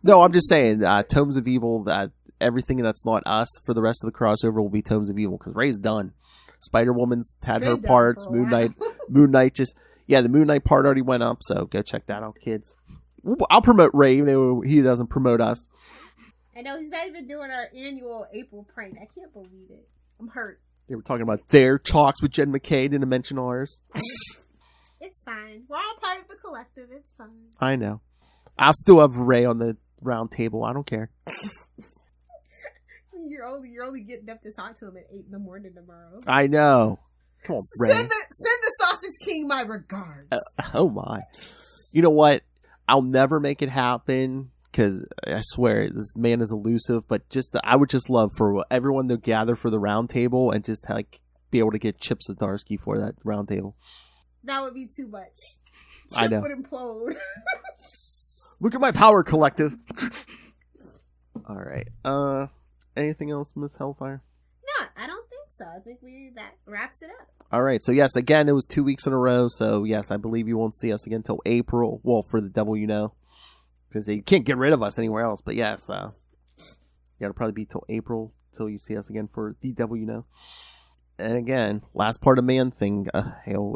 No, I'm just saying, Tomes of Evil. Everything that's not us for the rest of the crossover will be Tomes of Evil because Ray's done. Spider-Woman's had her parts. Moon Knight just. Yeah, the Moon Knight part already went up, so go check that out, kids. I'll promote Ray, even though he doesn't promote us. I know, he's not even doing our annual April prank. I can't believe it. I'm hurt. They were talking about their talks with Jen McKay, didn't mention ours. It's fine. We're all part of the collective. It's fine. I know. I'll still have Ray on the round table. I don't care. You're only getting up to talk to him at 8 a.m. tomorrow. I know. Come on, Ray. Send the Sausage King my regards. Oh my. You know what? I'll never make it happen because I swear this man is elusive, but I would just love for everyone to gather for the round table and just like be able to get Chip Zdarsky for that round table. That would be too much. Chip I know. would implode. Look at my power collective. All right. Anything else, Miss Hellfire? No, I don't think So I think that wraps it up. All right. So yes, again, it was 2 weeks in a row. So yes, I believe you won't see us again until April. Well, for the Devil You Know, because you can't get rid of us anywhere else. But yes, it'll probably be till April till you see us again for the Devil You Know. And again, last part of Man Thing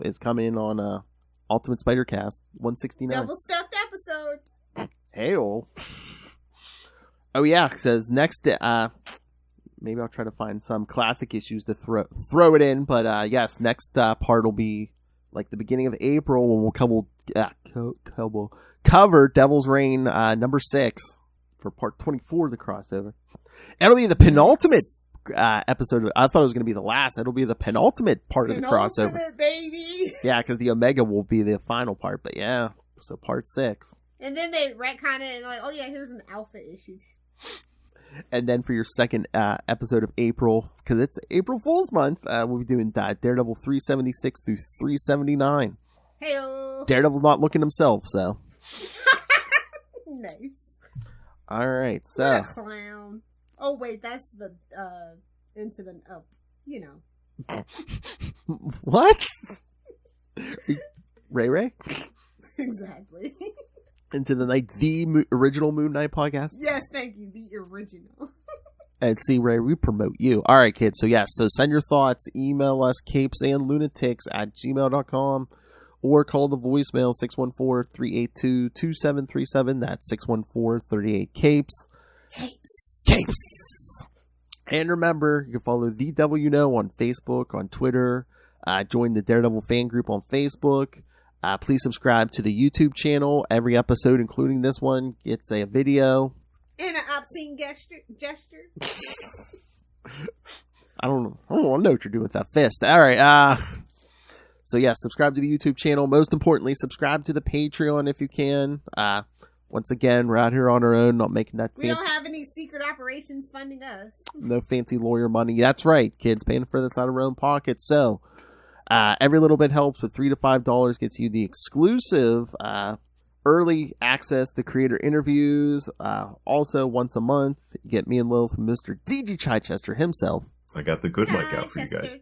is coming on Ultimate Spider Cast 169. Double stuffed episode. Hail. Oh yeah, it says next. Maybe I'll try to find some classic issues to throw it in. But yes, next part will be like the beginning of April when we'll cover Devil's Reign number 6 for part 24 of the crossover. It'll be the penultimate episode. I thought it was going to be the last. It'll be the penultimate part of the crossover. Baby. Yeah, because the Omega will be the final part. But yeah, so part 6. And then they retcon it and like, oh yeah, here's an Alpha issue. And then for your second episode of April, because it's April Fool's month, we'll be doing Daredevil 376 through 379. Hey-o. Daredevil's not looking himself, so. Nice. All right, so. What a clown. Oh, wait, that's the, into the, What? Ray? Exactly. Into the Night, the original Moon Knight podcast? Yes, thank you, the original. And see, Ray, we promote you. All right, kids, so yes, so send your thoughts, email us, CapesandLunatics@gmail.com, or call the voicemail 614-382-2737. That's 614-38-CAPES. Capes. And remember, you can follow The Devil You Know on Facebook, on Twitter, join the Daredevil fan group on Facebook. Please subscribe to the YouTube channel. Every episode, including this one, gets a video. And an obscene gesture. I don't know what you're doing with that fist. All right. So yeah, subscribe to the YouTube channel. Most importantly, subscribe to the Patreon if you can. Once again, we're out here on our own, not making that fancy. We don't have any secret operations funding us. No fancy lawyer money. That's right, kids. Paying for this out of our own pockets. So every little bit helps. With $3 to $5 gets you the exclusive early access to creator interviews. Also, once a month, you get me and Lilith from Mr. D.G. Chichester himself. I got the good mic out for you guys.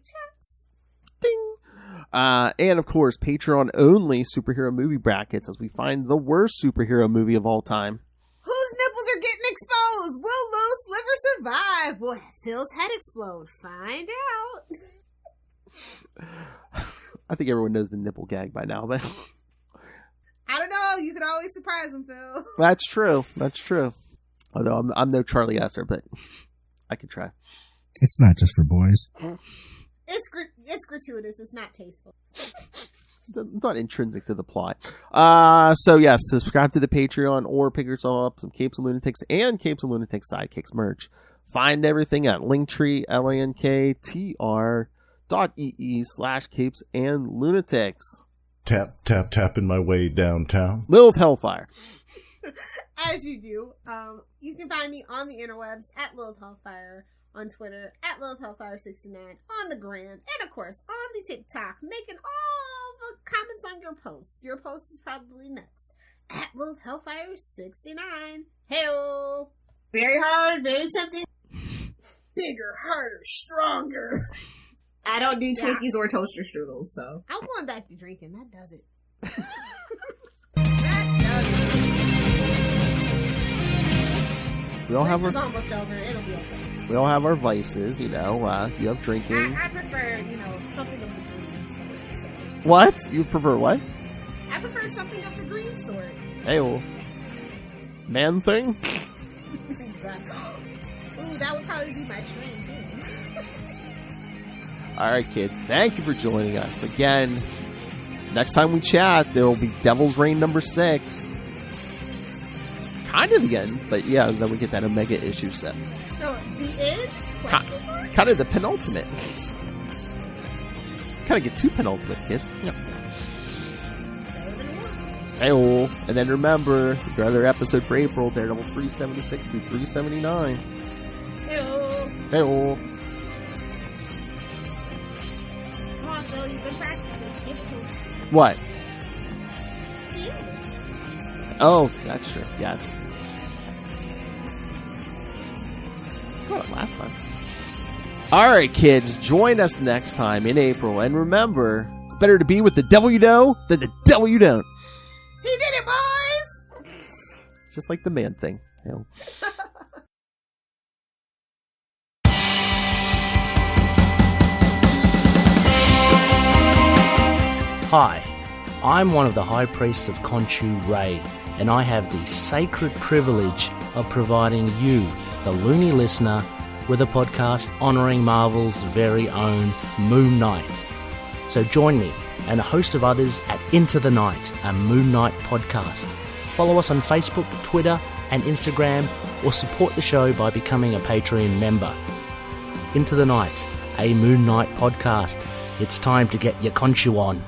Ding! And of course, Patreon only superhero movie brackets as we find the worst superhero movie of all time. Whose nipples are getting exposed? Will Lou's liver survive? Will Phil's head explode? Find out. I think everyone knows the nipple gag by now, but I don't know. You could always surprise them, Phil. That's true. Although I'm no Charlie Esser, but I could try. It's not just for boys. It's gratuitous. It's not tasteful. Not intrinsic to the plot. So yes, subscribe to the Patreon or pick yourself up some Capes and Lunatics and Capes and Lunatics Sidekicks merch. Find everything at Linktree, linktr.ee/Capes and Lunatics. Tapping my way downtown. Lilith Hellfire. As you do. You can find me on the interwebs at Lilith Hellfire, on Twitter at Lilith Hellfire69, on the gram, and of course on the TikTok, making all the comments on your posts. Your post is probably next at Lilith Hellfire69. Hey-o! Very hard, very tempting. Bigger, harder, stronger. I don't do Twinkies or toaster strudels, so I'm going back to drinking. That does it. We all have It's almost over. It'll be okay. We all have our vices, you have drinking. I prefer, something of the green sort. So. What? You prefer what? I prefer something of the green sort. Hey, well, man thing? Ooh, that would probably be my stream, too. All right, kids. Thank you for joining us. Again, next time we chat, there will be Devil's Reign number 6. Kind of the end, but yeah, then we get that Omega issue set. So, the end? Kind of the penultimate. Kind of get 2 penultimate, kids. Yeah. Hey-oh. And then remember, your other episode for April, Daredevil 376 through 379. Hey-oh. Hey-oh. Come on, Phil, you've been practicing. Give it to me. What? Oh, that's true. Yes. Oh, last time. All right, kids, join us next time in April. And remember, it's better to be with the devil you know than the devil you don't. He did it, boys! It's just like the man thing. You know. Hi, I'm one of the High Priests of Khonshu Ray, and I have the sacred privilege of providing you, the loony listener, with a podcast honouring Marvel's very own Moon Knight. So join me and a host of others at Into the Night, a Moon Knight podcast. Follow us on Facebook, Twitter and Instagram, or support the show by becoming a Patreon member. Into the Night, a Moon Knight podcast. It's time to get your Khonshu on.